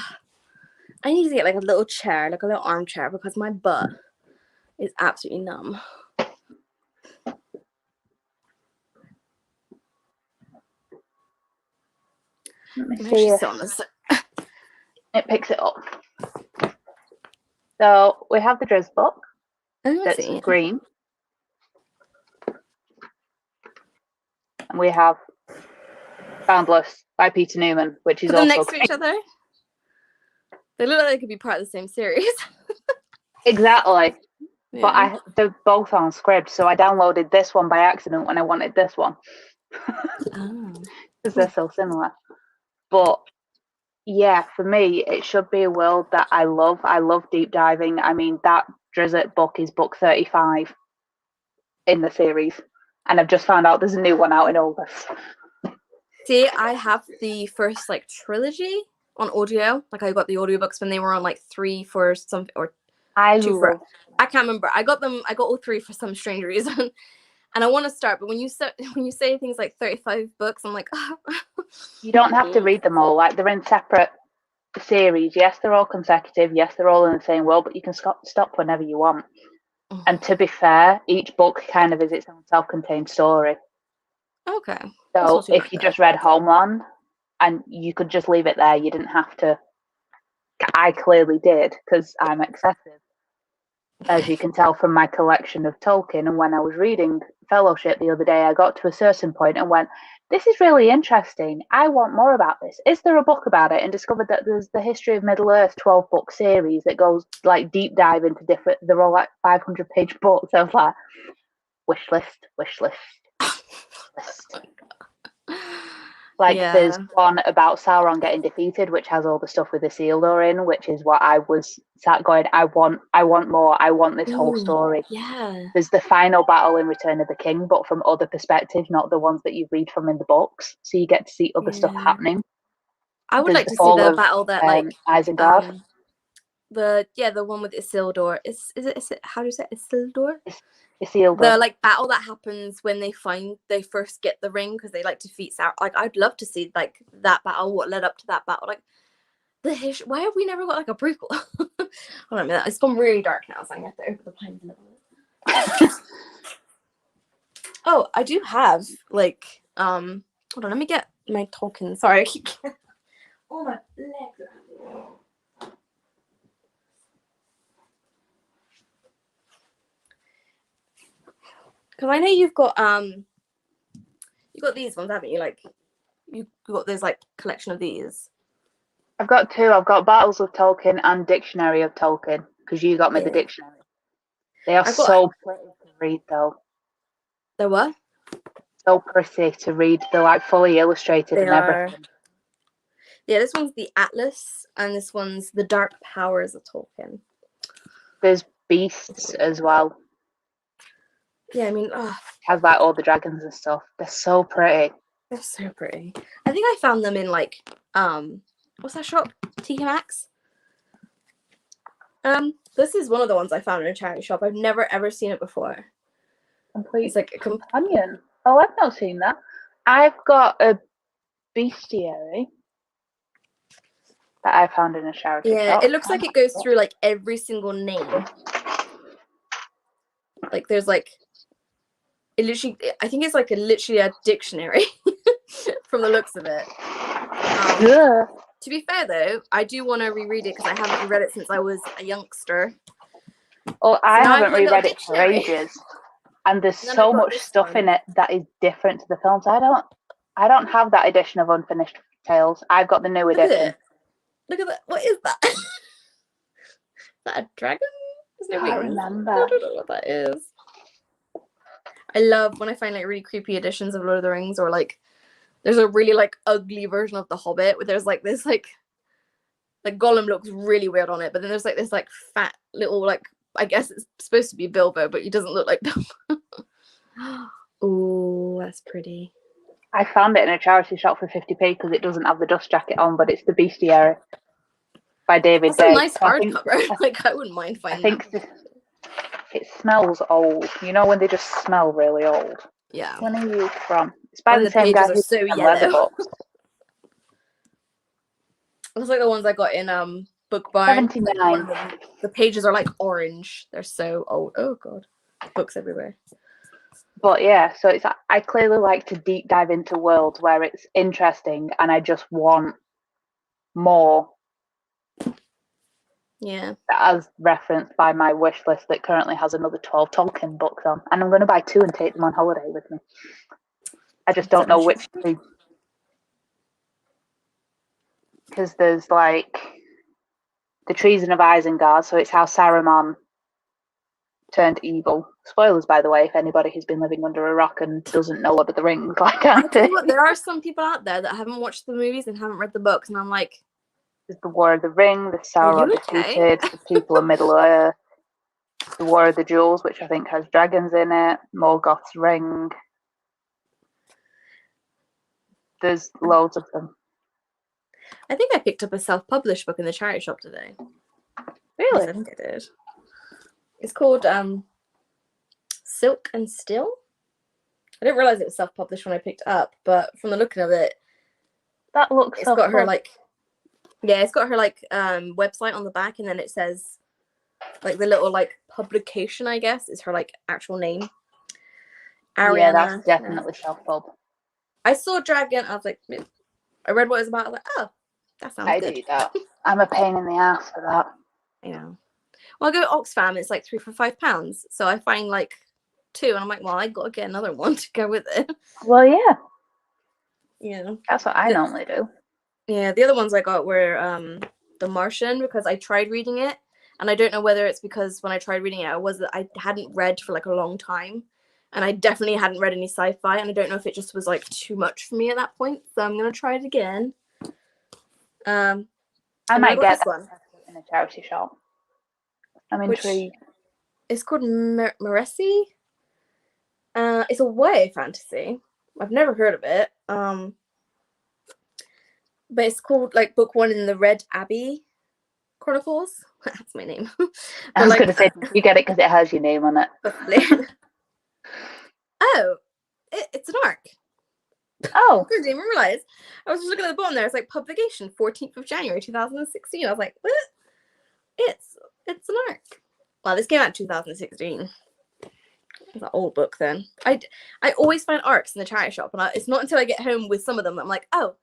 I need to get like a little chair, like a little armchair, because my butt is absolutely numb. Let me see if it picks it up. So we have the Driz book that's green. And we have Boundless by Peter Newman, which is also next to each other. They look like they could be part of the same series. Exactly. Yeah. But they're both on Scribd, so I downloaded this one by accident when I wanted this one. Because they're so similar. But yeah, for me, it should be a world that I love. I love deep diving. I mean, that Drizzit book is book 35 in the series. And I've just found out there's a new one out in August. See, I have the first like trilogy on audio. Like I got the audiobooks when they were on like 3 for something, or 2 for, I can't remember. I got all 3 for some strange reason. And I want to start, but when you say things like 35 books, I'm like, oh. You don't have to read them all. Like, they're in separate series. Yes, they're all consecutive. Yes, they're all in the same world, but you can stop whenever you want. And to be fair, each book kind of is its own self-contained story. Okay. So if you just read Homeland, and you could just leave it there, you didn't have to. I clearly did, because I'm excessive, as you can tell from my collection of Tolkien. And when I was reading Fellowship the other day, I got to a certain point and went, this is really interesting. I want more about this. Is there a book about it? And discovered that there's the History of Middle-earth 12-book series that goes like deep dive into different, they're all like 500-page books. I was like, wish list. Like, there's one about Sauron getting defeated, which has all the stuff with the Isildur in, which is what I was sat going, I want more. I want this whole story. Yeah. There's the final battle in Return of the King, but from other perspectives, not the ones that you read from in the books. So you get to see other stuff happening. I would like to see the battle that like Isengard. The one with Isildur. Is it how do you say it? Isildur? Isildur. The like battle that happens when they first get the ring because they like defeat Sauron. Like I'd love to see like that battle, what led up to that battle. Like why have we never got like a prequel? Hold on a minute. It's gone really dark now, so I have to open the blinds a little bit. Oh, I do have like hold on, let me get my Tolkien. Sorry, I keep all my legs around. Because I know you've got these ones, haven't you? Like you've got this like collection of these. I've got 2. I've got Battles of Tolkien and Dictionary of Tolkien, because you got me the dictionary. They are so pretty to read, though. They're what? So pretty to read. They're like fully illustrated and everything. Yeah, this one's the Atlas, and this one's the Dark Powers of Tolkien. There's beasts as well. Yeah, I mean, Has like all the dragons and stuff. They're so pretty. they're so pretty. I think I found them in like what's that shop? TK Maxx. This is one of the ones I found in a charity shop. I've never ever seen it before. Complete It's like a companion. Oh, I've not seen that. I've got a bestiary that I found in a charity shop. It looks like it goes through like every single name. Like there's like it literally, I think it's like literally a dictionary from the looks of it. Yeah. To be fair though, I do want to reread it because I haven't reread it since I was a youngster. Oh, I So haven't reread it for ages, and there's so much stuff in it that is different to the films. I don't have that edition of Unfinished Tales. I've got the new edition. Look at that. What is that? Is that a dragon? I can't remember. I don't know what that is. I love when I find like really creepy editions of Lord of the Rings, or like there's a really like ugly version of The Hobbit where there's like this like Gollum looks really weird on it, but then there's like this like fat little like, I guess it's supposed to be Bilbo, but he doesn't look like Bilbo. Oh, that's pretty. I found it in a charity shop for 50p because it doesn't have the dust jacket on, but it's the Bestiary by David That's Day. a nice hardcover. Like I wouldn't mind finding that. It smells old. You know when they just smell really old? Yeah. When are you from? It's by the same pages guy are so yellow. Looks like the ones I got in Book Barn. 79. The pages are like orange. They're so old. Oh god. Books everywhere. But yeah, so it's I clearly like to deep dive into worlds where it's interesting and I just want more. Yeah. As referenced by my wish list that currently has another 12 Tolkien books on. And I'm going to buy 2 and take them on holiday with me. I just don't know which two. Because there's like the Treason of Isengard, so it's how Saruman turned evil. Spoilers, by the way, if anybody has been living under a rock and doesn't know Lord of the Rings. Like I do. There are some people out there that haven't watched the movies and haven't read the books, and I'm like, there's the War of the Ring, the Sauron defeated, the people of Middle Earth, the War of the Jewels, which I think has dragons in it, Morgoth's Ring. There's loads of them. I think I picked up a self-published book in the charity shop today. Really? I think I did. It's called Silk and Still. I didn't realize it was self-published when I picked it up, but from the looking of it, that looks. It's got her like, yeah, it's got her like website on the back, and then it says like the little like publication, I guess, is her like actual name. Ariana, yeah, that's definitely self-pub. I saw Dragon. I was like, I read what it was about. I was like, oh, that sounds good. I do that. I'm a pain in the ass for that. I know. Well, I go to Oxfam. It's like £3 for £5. So I find like 2, and I'm like, well, I got to get another one to go with it. Well, yeah. Yeah. That's what I normally do. Yeah, the other ones I got were The Martian, because I tried reading it, and I don't know whether it's because when I tried reading it, I hadn't read for like a long time. And I definitely hadn't read any sci-fi, and I don't know if it just was like too much for me at that point. So I'm gonna try it again. I might get that one in a charity shop. I'm intrigued. It's called Maresi. It's a YA fantasy. I've never heard of it. But it's called like book 1 in the Red Abbey Chronicles. That's my name. I was gonna say you get it because it has your name on it. Oh, it's an arc. Oh. I didn't even realize. I was just looking at the bottom there. It's like publication 14th of January 2016. I was like, what? It's an arc. Wow, this came out in 2016. It's an old book then. I always find arcs in the charity shop, and it's not until I get home with some of them that I'm like, oh.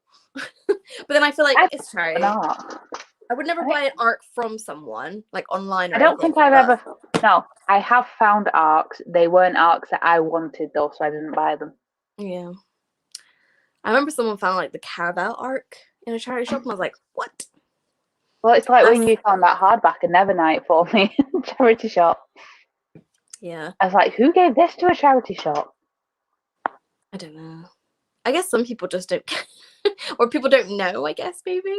But then I feel like it's charity. I would never buy an arc from someone, like online. I don't think I've ever. No, I have found arcs. They weren't arcs that I wanted, though, so I didn't buy them. Yeah. I remember someone found, like, the Caraval arc in a charity shop, and I was like, what? Well, it's like when you found that hardback in Nevernight for me in a charity shop. Yeah. I was like, who gave this to a charity shop? I don't know. I guess some people just don't care. or people don't know, I guess, maybe.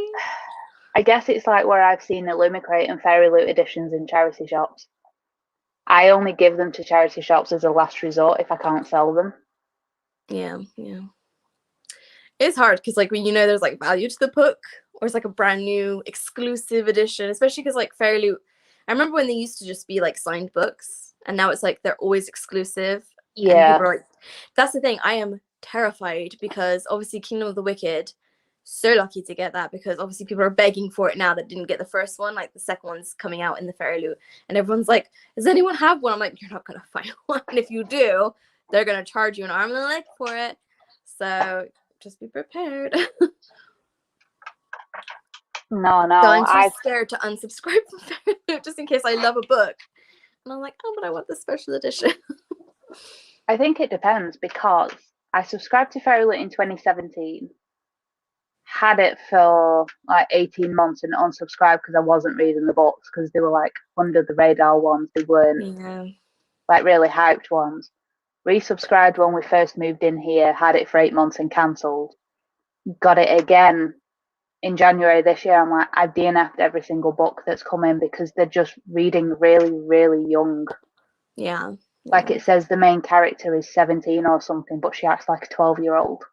I guess it's like where I've seen Illumicrate and Fairy Loot editions in charity shops. I only give them to charity shops as a last resort if I can't sell them. Yeah. It's hard because, like, when there's like value to the book, or it's like a brand new exclusive edition, especially because like Fairy Loot, I remember when they used to just be like signed books, and now it's like they're always exclusive. Yeah. And people are like, that's the thing. I am terrified because obviously Kingdom of the Wicked, so lucky to get that, because obviously people are begging for it now that didn't get the first one. Like the second one's coming out in the Fairy Loot, and everyone's like, does anyone have one? I'm like, you're not gonna find one, and if you do, they're gonna charge you an arm and a leg for it. So just be prepared. No, So I'm too scared to unsubscribe from Fairy Loot just in case I love a book. And I'm like, oh, but I want the special edition. I think it depends, because I subscribed to Fairy Loot in 2017, had it for like 18 months and unsubscribed because I wasn't reading the books because they were like under the radar ones. They weren't like really hyped ones. Resubscribed when we first moved in here, had it for 8 months and cancelled. Got it again in January this year. I'm like, I've DNF'd every single book that's come in because they're just reading really, really young. Yeah. Like it says the main character is 17 or something, but she acts like a 12-year-old.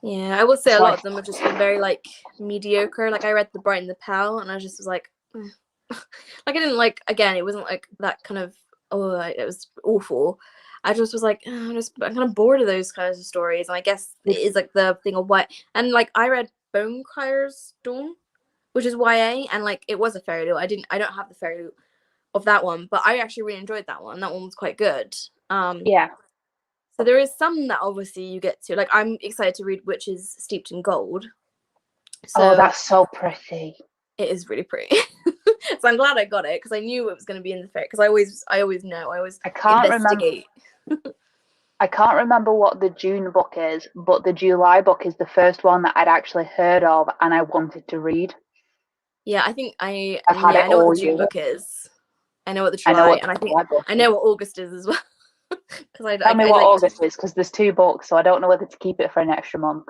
Yeah, I would say a lot of them have just been very like mediocre. Like I read The Bright and the Pal, and I just was like, like I didn't like. Again, it wasn't like that kind of. Oh, it was awful. I just was like, I'm kind of bored of those kinds of stories, and I guess it is like the thing of what. And like I read Bonecryer's Dawn, which is YA, and like it was a Fairy Loot. I don't have the Fairy Loot of that one, but I actually really enjoyed that one. That one was quite good. Yeah. So there is some that obviously you get to. Like I'm excited to read Witches Steeped in Gold. So that's so pretty. It is really pretty. So I'm glad I got it because I knew it was going to be in the fair, because I always know. I can't investigate. I can't remember what the June book is, but the July book is the first one that I'd actually heard of and I wanted to read. Yeah, I think I know what the June book is. I know what the July, and I think I know what August is as well. Tell me what August is, because there's 2 books, so I don't know whether to keep it for an extra month.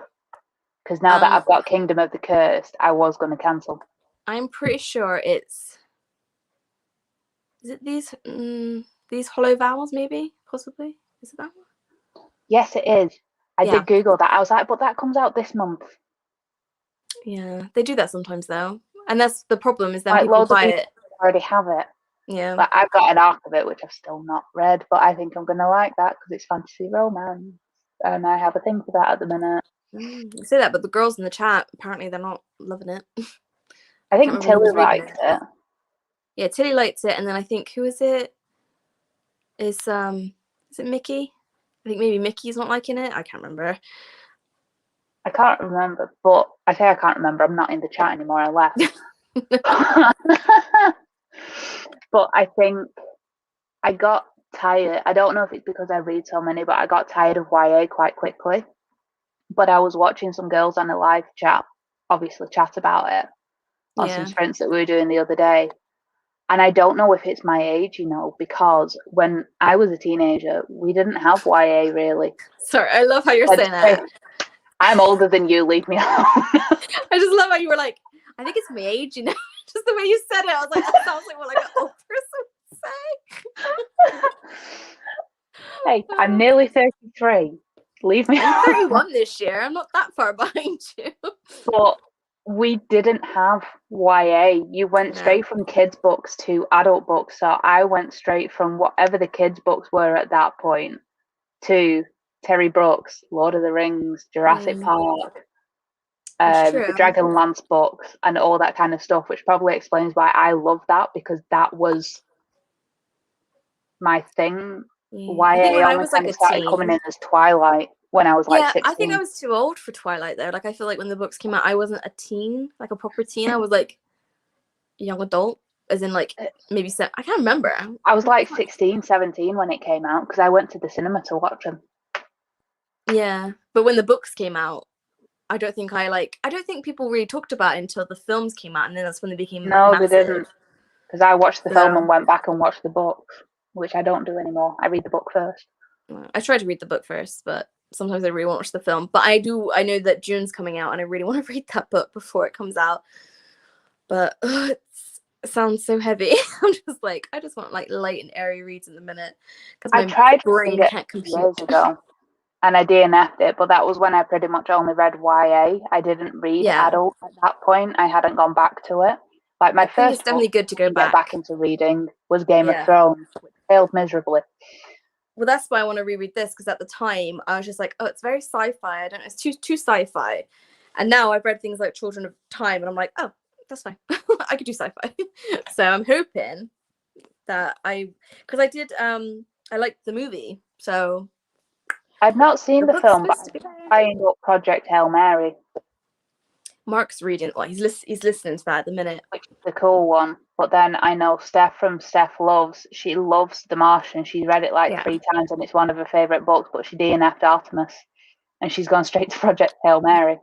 Because now that I've got Kingdom of the Cursed, I was going to cancel. I'm pretty sure it's. Is it these Hollow Vowels? Maybe, possibly. Is it that one? Yes, it is. I did Google that. I was like, but that comes out this month. Yeah, they do that sometimes though, and that's the problem. Is that people buy it. Already have it. Yeah. Like I've got an arc of it which I've still not read, but I think I'm gonna like that because it's fantasy romance, and I have a thing for that at the minute. You say that, but the girls in the chat apparently they're not loving it. I think Tilly liked it. Yeah, Tilly liked it, and then I think who is it? Is it Mickey? I think maybe Mickey's not liking it. I can't remember. I can't remember, but I say I can't remember. I'm not in the chat anymore. I left. But I think I got tired. I don't know if it's because I read so many, but I got tired of YA quite quickly. But I was watching some girls on a live chat, obviously chat about it on some sprints that we were doing the other day. And I don't know if it's my age, because when I was a teenager, we didn't have YA really. Sorry, I love how you're saying that. I'm older than you, leave me alone. I just love how you were like, I think it's my age, just the way you said it. I was like, that sounds like what like an old person would say. Hey, I'm nearly 33. Leave me alone. I'm 31 this year. I'm not that far behind you. But we didn't have YA. You went straight from kids' books to adult books. So I went straight from whatever the kids' books were at that point to Terry Brooks, Lord of the Rings, Jurassic Park, the Dragonlance books, and all that kind of stuff, which probably explains why I love that, because that was my thing. YA only kind of started coming in as Twilight when I was like 16. I think I was too old for Twilight though. Like I feel like when the books came out, I wasn't a teen, like a proper teen. I was like a young adult, as in like maybe I can't remember. I was like 16, 17 when it came out because I went to the cinema to watch them. Yeah, but when the books came out, I don't think people really talked about it until the films came out, and then that's when they became massive. They didn't, because I watched the film and went back and watched the books, which I don't do anymore. I read the book first. I tried to read the book first, but sometimes I really want to watch the film. But I know that June's coming out, and I really want to read that book before it comes out. But it sounds so heavy. I'm just like, I just want like light and airy reads in the minute because my brain can't compute. Years ago, and I DNF'd it, but that was when I pretty much only read YA. I didn't read adult at that point. I hadn't gone back to it. Like my first, it's definitely good to go back into reading was Game of Thrones, which failed miserably. Well, that's why I want to reread this, because at the time I was just like, oh, it's very sci-fi. I don't know, it's too sci-fi. And now I've read things like Children of Time, and I'm like, oh, that's fine. I could do sci-fi. So I'm hoping that because I did I liked the movie. So I've not seen the film, but I ended up Project Hail Mary. Mark's reading. Well, he's listening to that at the minute. Which is the cool one. But then I know Steph from Steph Loves. She loves The Martian. She's read it like 3 times, and it's one of her favourite books. But she DNF'd Artemis, and she's gone straight to Project Hail Mary.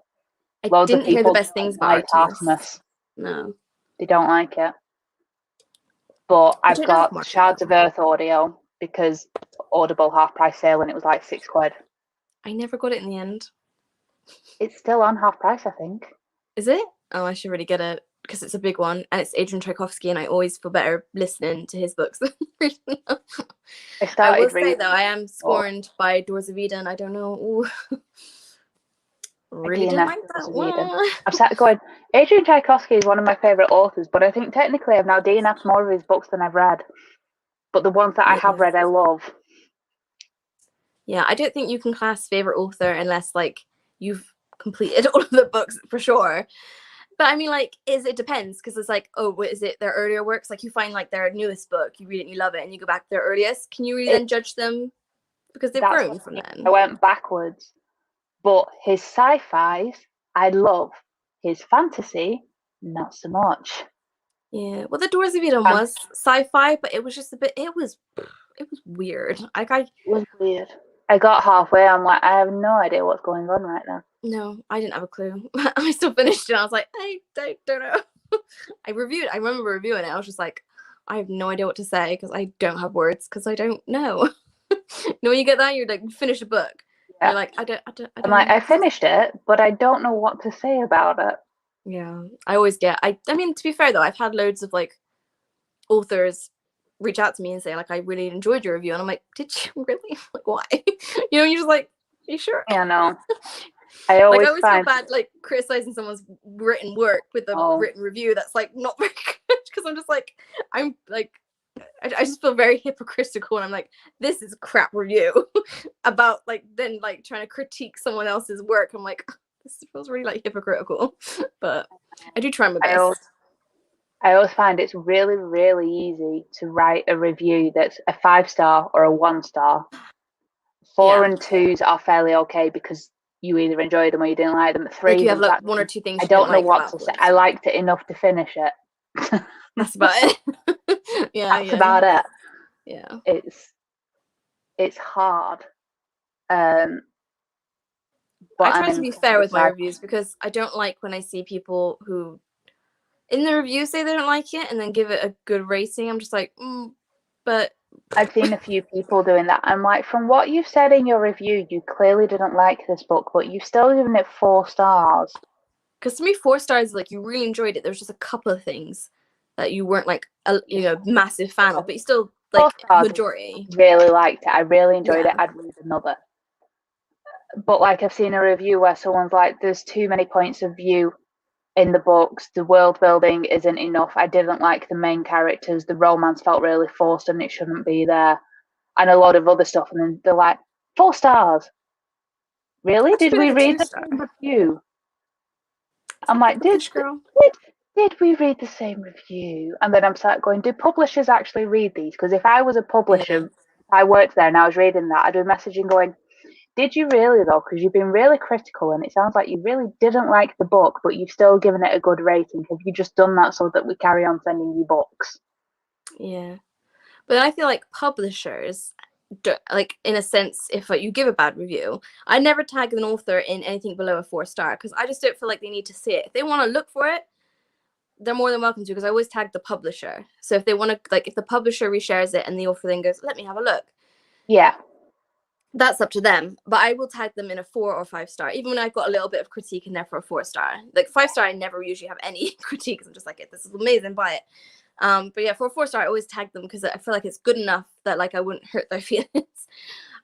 I didn't hear the best things about Artemis. No, they don't like it. But I've got Shards of Earth audio because Audible half price sale, and it was like £6. I never got it in the end. It's still on half price, I think. Is it? Oh, I should really get it because it's a big one, and it's Adrian Tchaikovsky, and I always feel better listening to his books than reading them. I will say though, I am scorned by Doors of Eden. I don't know. Really didn't like that one. I'm sat going, Adrian Tchaikovsky is one of my favourite authors, but I think technically I've now DNF'd more of his books than I've read. But the ones that I have read, I love. Yeah, I don't think you can class favourite author unless like you've completed all of the books for sure. But I mean, like, it depends, because it's like, oh, what is it, their earlier works? Like, you find like their newest book, you read it and you love it, and you go back to their earliest. Can you really then judge them because they've grown from then? I went backwards. But his sci-fis, I love. His fantasy, not so much. Yeah, well, the Doors of Eden was sci-fi, but it was just a bit. It was weird. It was weird. I got halfway. I'm like, I have no idea what's going on right now. No, I didn't have a clue. I still finished it. I was like, I don't know. I remember reviewing it. I was just like, I have no idea what to say because I don't have words because I don't know. You know, when you get that, you're like, you finish a book. Yeah. You're like, I don't I'm like, I finished it, but I don't know what to say about it. Yeah, I always get. I mean, to be fair though, I've had loads of like authors reach out to me and say like, I really enjoyed your review, and I'm like, did you really? Like, why? You know, you're just like, are you sure? Yeah, no. I always feel bad like criticizing someone's written work with a written review that's like not very good, because I'm just like, I'm like, I just feel very hypocritical, and I'm like, this is a crap review about like then like trying to critique someone else's work. I'm like, this feels really like hypocritical, but I do try my best. I always find it's really, really easy to write a review that's a 5-star or a 1-star. 4 and 2s are fairly okay because you either enjoyed them or you didn't like them. 3, like you have like 1 or 2 things. I don't know what to say. I liked it enough to finish it. That's about it. That's about it. Yeah. It's hard. But I try to be fair with my reviews, because I don't like when I see people who in the review say they don't like it and then give it a good rating. I'm just like, but I've seen a few people doing that. I'm like, from what you've said in your review, you clearly didn't like this book, but you've still given it 4 stars. Because to me, 4 stars is like you really enjoyed it. There's just a couple of things that you weren't like a massive fan of, but you still like majority. Really liked it. I really enjoyed it. I'd read another. But like I've seen a review where someone's like, there's too many points of view in the books, the world building isn't enough, I didn't like the main characters, the romance felt really forced and it shouldn't be there, and a lot of other stuff, and then they're like, 4 stars. Really? Did we read the same review? I'm like, did we read the same review? And then I'm start going, do publishers actually read these? Because if I was a publisher, I worked there and I was reading that, I'd be messaging going, did you really though? Because you've been really critical and it sounds like you really didn't like the book, but you've still given it a good rating. Have you just done that so that we carry on sending you books? Yeah. But I feel like publishers, like in a sense, if you give a bad review, I never tag an author in anything below a 4-star, because I just don't feel like they need to see it. If they want to look for it, they're more than welcome to, because I always tag the publisher. So if they want to, like, if the publisher reshares it and the author then goes, let me have a look. Yeah. that's up to them. But I will tag them in a 4 or 5 star, even when I've got a little bit of critique in there for a 4 star. Like 5 star, I never usually have any critiques. I'm just like, this is amazing, buy it. But yeah, for a 4 star, I always tag them because I feel like it's good enough that like I wouldn't hurt their feelings.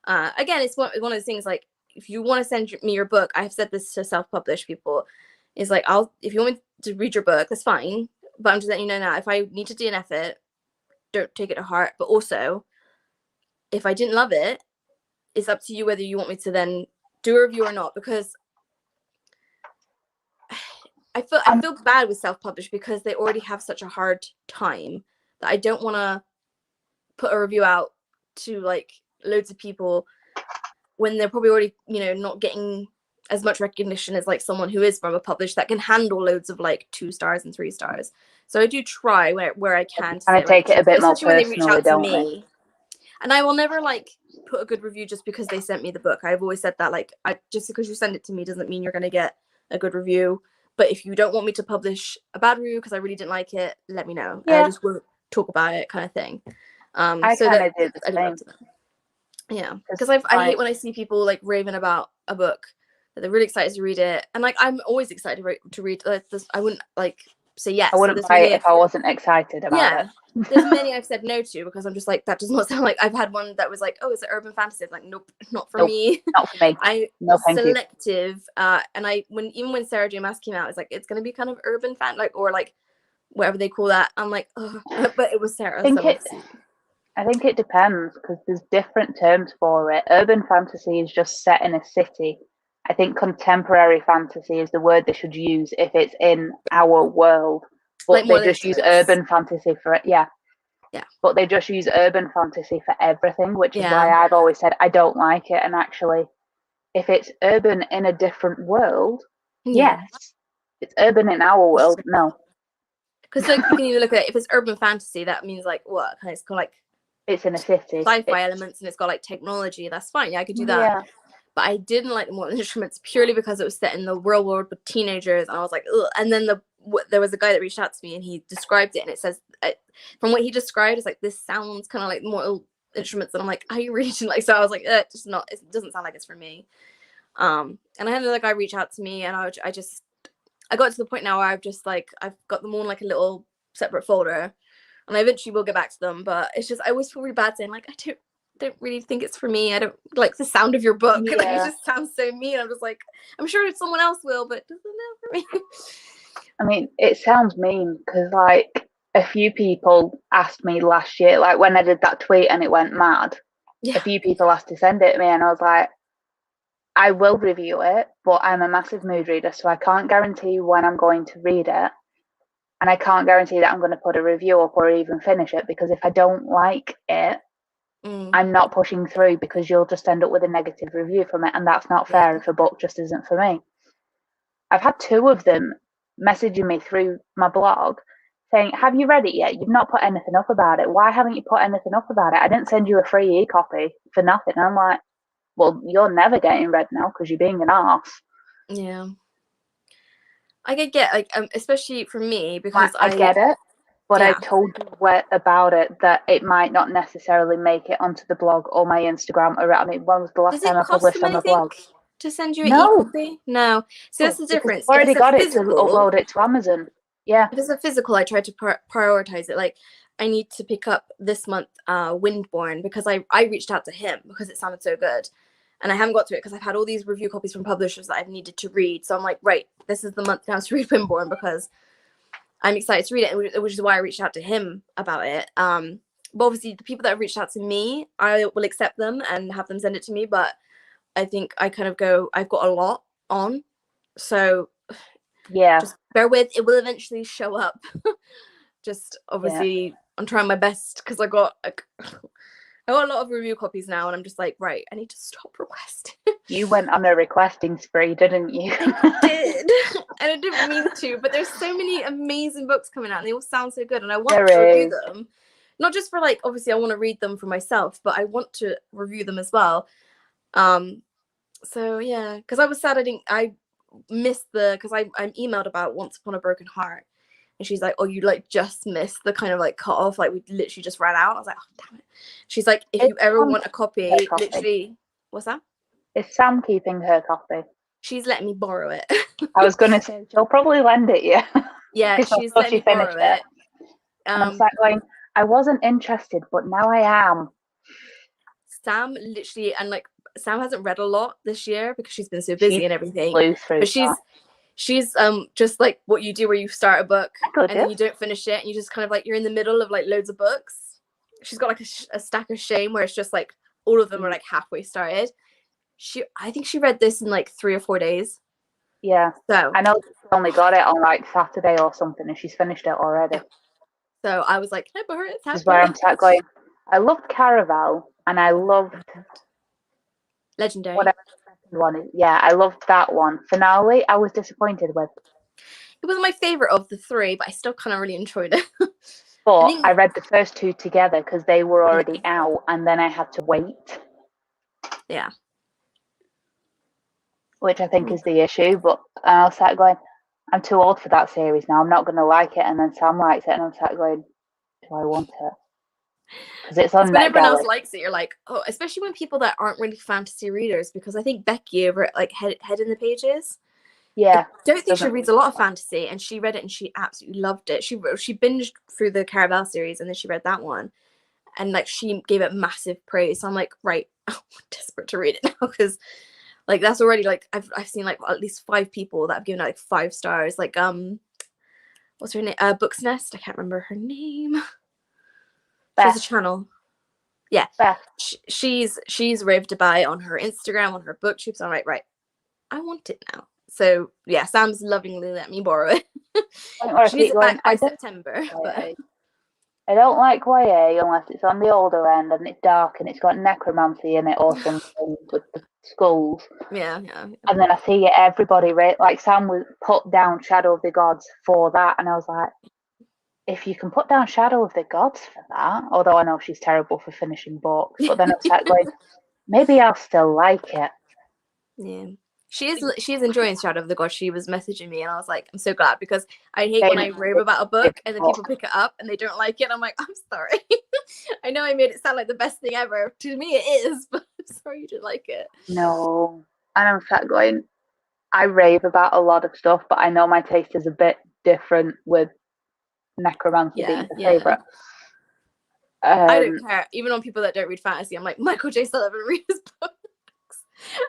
Again, it's one of those things, like, if you want to send me your book, I have said this to self-published people, is like, if you want me to read your book, that's fine. But I'm just letting you know now, if I need to DNF it, don't take it to heart. But also, if I didn't love it, it's up to you whether you want me to then do a review or not, because I feel bad with self-published because they already have such a hard time that I don't want to put a review out to like loads of people when they're probably already, not getting as much recognition as like someone who is from a published that can handle loads of like 2 stars and 3 stars. So I do try where I can to I take it a bit more personally, when they reach out to don't me. And I will never like put a good review just because they sent me the book. I've always said that, like, just because you send it to me doesn't mean you're going to get a good review. But if you don't want me to publish a bad review because I really didn't like it, let me know. Yeah. I just won't talk about it, kind of thing. I kind of do the same. Yeah, because I hate when I see people like raving about a book that they're really excited to read it, and like I'm always excited to read this. I wouldn't like say yes. I wouldn't buy it if I wasn't excited about it. There's many I've said no to because I'm just like, that does not sound like. I've had one that was like, oh, it's an urban fantasy. I'm like, nope, not for me. Not for me. I'm selective, and even when Sarah J. Maas came out, it's like, it's gonna be kind of urban fan, like, or like whatever they call that. I'm like, oh, but it was Sarah. I think it depends because there's different terms for it. Urban fantasy is just set in a city. I think contemporary fantasy is the word they should use if it's in our world. But like they just use urban fantasy for it. Yeah. But they just use urban fantasy for everything, which is why I've always said I don't like it. And actually, if it's urban in a different world, yes. It's urban in our world, no. Because like you can even look at it, if it's urban fantasy, that means like what? It's got like, it's in a city. Sci-fi elements and it's got like technology. That's fine. Yeah, I could do that. Yeah. But I didn't like the Mortal Instruments purely because it was set in the real world with teenagers, and I was like, ugh. And then there was a guy that reached out to me and he described it, and it says, from what he described, it's like, this sounds kind of like Mortal Instruments, and I'm like, are you reading? Like, so I was like, it doesn't sound like it's for me. And I had another guy reach out to me, and I got to the point now where I've got them all in like a little separate folder. And I eventually will get back to them, but it's just, I always feel really bad saying like, I don't really think it's for me. I don't like the sound of your book. Yeah. Like, it just sounds so mean. I'm just like, I'm sure someone else will, but it doesn't know for me. I mean, it sounds mean because like a few people asked me last year, like when I did that tweet and it went mad, a few people asked to send it to me, and I was like, I will review it, but I'm a massive mood reader, so I can't guarantee when I'm going to read it. And I can't guarantee that I'm going to put a review up or even finish it, because if I don't like it, I'm not pushing through, because you'll just end up with a negative review from it. And that's not fair if a book just isn't for me. I've had 2 of them messaging me through my blog saying, have you read it yet? You've not put anything up about it. Why haven't you put anything up about it? I didn't send you a free e-copy for nothing. And I'm like, well, you're never getting read now because you're being an arse. Yeah. I could get like, especially for me, because I get it, but I told you about it that it might not necessarily make it onto the blog or my Instagram. Or I mean, when was the last time I published on the blog? To send you an e-copy? No. So that's the difference. I've already got it to upload it to Amazon. Yeah. If it's a physical, I try to prioritize it. Like, I need to pick up this month Windborne, because I reached out to him because it sounded so good. And I haven't got to it because I've had all these review copies from publishers that I've needed to read. So I'm like, right, this is the month now to read Windborne because I'm excited to read it, which is why I reached out to him about it. But obviously, the people that have reached out to me, I will accept them and have them send it to me. But I think I kind of go, I've got a lot on. So yeah, just bear with. It will eventually show up. Just obviously, I'm trying my best because I got a lot of review copies now, and I'm just like, right, I need to stop requesting. You went on a requesting spree, didn't you? I did. And I didn't mean to, but there's so many amazing books coming out, and they all sound so good, and I want to review them. Not just for like, obviously I want to read them for myself, but I want to review them as well. So yeah, because I was sad I missed because I'm emailed about Once Upon a Broken Heart. And she's like, oh, you like just missed the kind of like cut off. Like we literally just ran out. I was like, oh, damn it. She's like, if you ever want a copy, literally What's that? Is Sam keeping her copy? She's letting me borrow it. I was going to say, she'll probably lend it you. Yeah, Because she's letting me borrow it. And I'm sat going, I wasn't interested, but now I am. Sam literally, and like, Sam hasn't read a lot this year because she's been so busy and everything. But she's just like what you do where you start a book and then you don't finish it and you just kind of like, you're in the middle of like loads of books. She's got like a stack of shame where it's just like all of them are like halfway started. I think she read this in like 3 or 4 days. Yeah. So I know she only got it on like Saturday or something and she's finished it already. Yeah. So I was like, can I borrow it? This is where I'm sat going, I loved Caraval and I loved Legendary. Whatever the second one is. Yeah, I loved that one. Finale, I was disappointed with. It wasn't my favourite of the 3, but I still kind of really enjoyed it. But I read the first 2 together because they were already out and then I had to wait. Yeah. Which I think is the issue. But I was sat going, I'm too old for that series now. I'm not going to like it. And then Sam likes it and I'm sat going, do I want it? Because it's on Netgalley. When everyone else likes it, you're like, oh, especially when people that aren't really fantasy readers, because I think Becky over at like Head in the Pages, yeah, I don't think she reads a lot of fantasy, and she read it and she absolutely loved it. She binged through the Caraval series and then she read that one, and like she gave it massive praise. So I'm like, right, I'm desperate to read it now because like that's already like I've seen like at least 5 people that have given it like 5 stars. Like what's her name? Book's Nest. I can't remember her name. She has a channel. Yeah, she's raved about it on her Instagram, on her booktube. So I'm like, right, I want it now. So yeah, Sam's lovingly let me borrow it. She needs it back by September. But I don't like YA unless it's on the older end and it's dark and it's got necromancy in it or something with the skulls. Yeah. And then I see everybody like Sam would put down Shadow of the Gods for that, and I was like, if you can put down Shadow of the Gods for that, although I know she's terrible for finishing books, but then I was going, maybe I'll still like it. Yeah. She is enjoying Shadow of the Gods. She was messaging me and I was like, I'm so glad, because I hate when I rave about a book and then people pick it up and they don't like it. And I'm like, I'm sorry. I know I made it sound like the best thing ever. To me it is, but I'm sorry you didn't like it. No. And I'm sat going, I rave about a lot of stuff, but I know my taste is a bit different with necromancy being the favourite. I don't care. Even on people that don't read fantasy, I'm like, Michael J. Sullivan, read his book.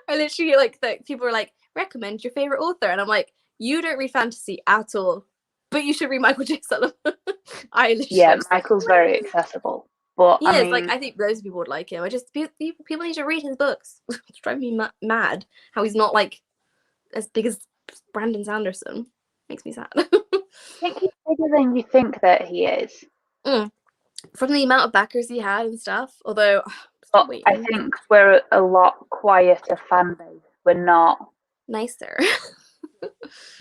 I literally like that people are like, recommend your favorite author, and I'm like, you don't read fantasy at all, but you should read Michael J. Sullivan. Michael's very accessible, but I mean, like I think those people would like him. I just people need to read his books. It's driving me mad how he's not like as big as Brandon Sanderson. Makes me sad. I think he's bigger than you think that he is. From the amount of backers he had and stuff. Although I think we're a lot quieter fan base. We're not nicer.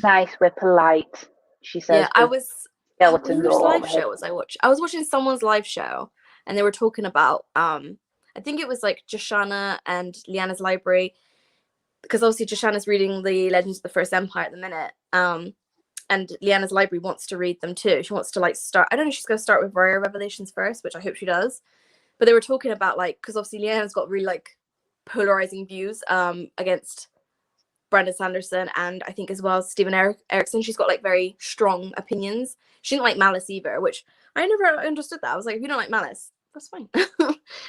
Nice, we're polite, she says. Yeah, I was skeletons all live show was I was watching someone's live show and they were talking about I think it was like Joshana and Leanna's library, because obviously Joshana's reading the Legends of the First Empire at the minute. And Leanna's library wants to read them too. She wants to like start, I don't know if she's going to start with Rare Revelations first, which I hope she does. But they were talking about like, because obviously Leanna's got really like polarizing views against Brandon Sanderson, and I think as well as Stephen Erickson. She's got like very strong opinions. She didn't like Malice either, which I never understood that. I was like, if you don't like Malice, that's fine.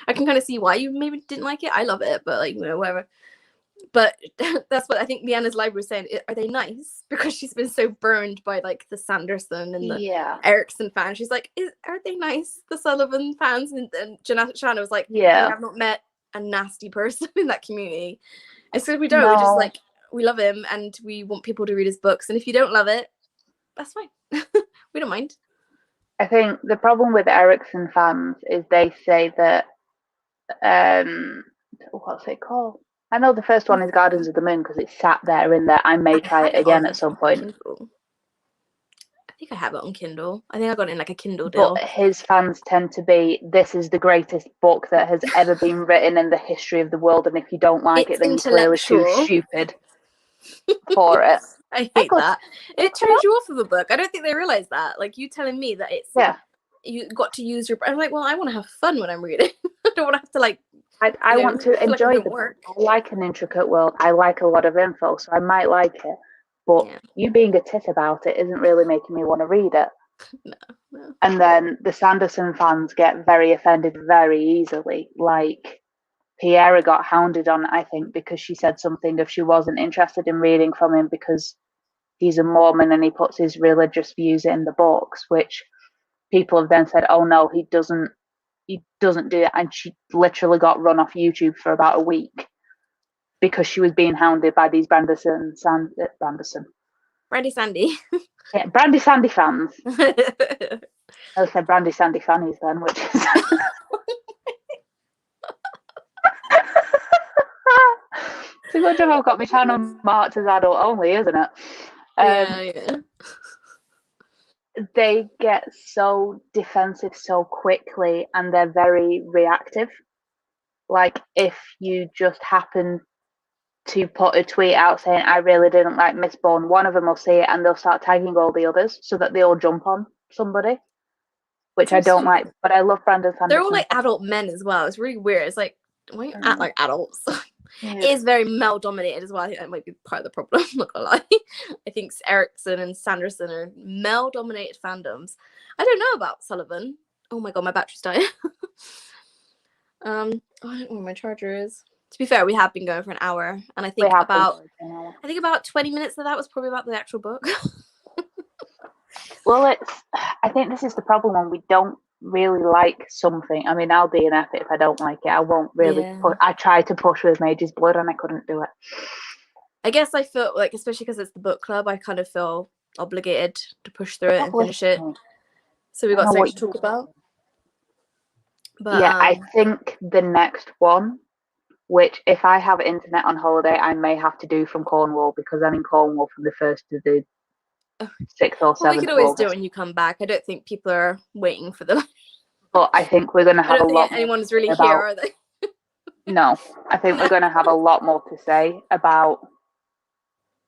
I can kind of see why you maybe didn't like it. I love it, but like, you know, whatever. But that's what I think Leanna's library was saying. Are they nice? Because she's been so burned by like the Sanderson and the Erickson fans. She's like, are they nice? The Sullivan fans? And Joshana was like, I have not met a nasty person in that community. And so we don't. We just like, we love him and we want people to read his books. And if you don't love it, that's fine. We don't mind. I think the problem with Erickson fans is they say that, what's it called? I know the first one is Gardens of the Moon because it's sat there in there. I may try it again at some point. Kindle. I think I have it on Kindle. I think I got it in like a Kindle deal. But his fans tend to be, this is the greatest book that has ever been written in the history of the world, and if you don't like it, then you're clearly too stupid for it. I hate that. It turns you off of a book. I don't think they realize that. Like you telling me that it's you got to use your. I'm like, well, I want to have fun when I'm reading. I don't want to have to like I want to I feel like it enjoy don't the work. book. I like an intricate world. I like a lot of info, so I might like it. But Yeah. you being a tit about it isn't really making me want to read it. No. And then the Sanderson fans get very offended very easily. Like Piera got hounded on, I think, because she said something if she wasn't interested in reading from him because he's a Mormon and he puts his religious views in the books, which people have then said, oh no, he doesn't do it. And she literally got run off YouTube for about a week because she was being hounded by these Brandy Sandy. Yeah, Brandy Sandy fans. I said Brandy Sandy fannies then, which is it's a good job I've got my channel marked as adult only, isn't it? Yeah. They get so defensive so quickly and they're very reactive. Like if you just happen to put a tweet out saying I really didn't like Mistborn, one of them will see it and they'll start tagging all the others so that they all jump on somebody, which I don't like. But I love Brandon Sanderson. They're all like adult men as well. It's really weird. It's like, why you act like adults? It is very male dominated as well. I think that might be part of the problem. I'm not gonna lie. I think Erickson and Sanderson are male dominated fandoms. I don't know about Sullivan. Oh my god, my battery's dying. I don't know where my charger is. To be fair, we have been going for an hour, and I think about 20 minutes of that was probably about the actual book. Well, I think this is the problem when we don't really like something. I mean, I'll DNF it if I don't like it. I won't really push. I tried to push with Mage's Blood and I couldn't do it. I guess I feel like, especially because it's the book club, I kind of feel obligated to push through it and finish it. So we got something to talk about. But yeah, I think the next one, which if I have internet on holiday, I may have to do from Cornwall because I'm in Cornwall from the 1st to the 6th or 7th. We could always do it when you come back. I don't think people are waiting for the. But I think we're going to have a lot. Anyone's really here, are they? No, I think we're going to have a lot more to say about.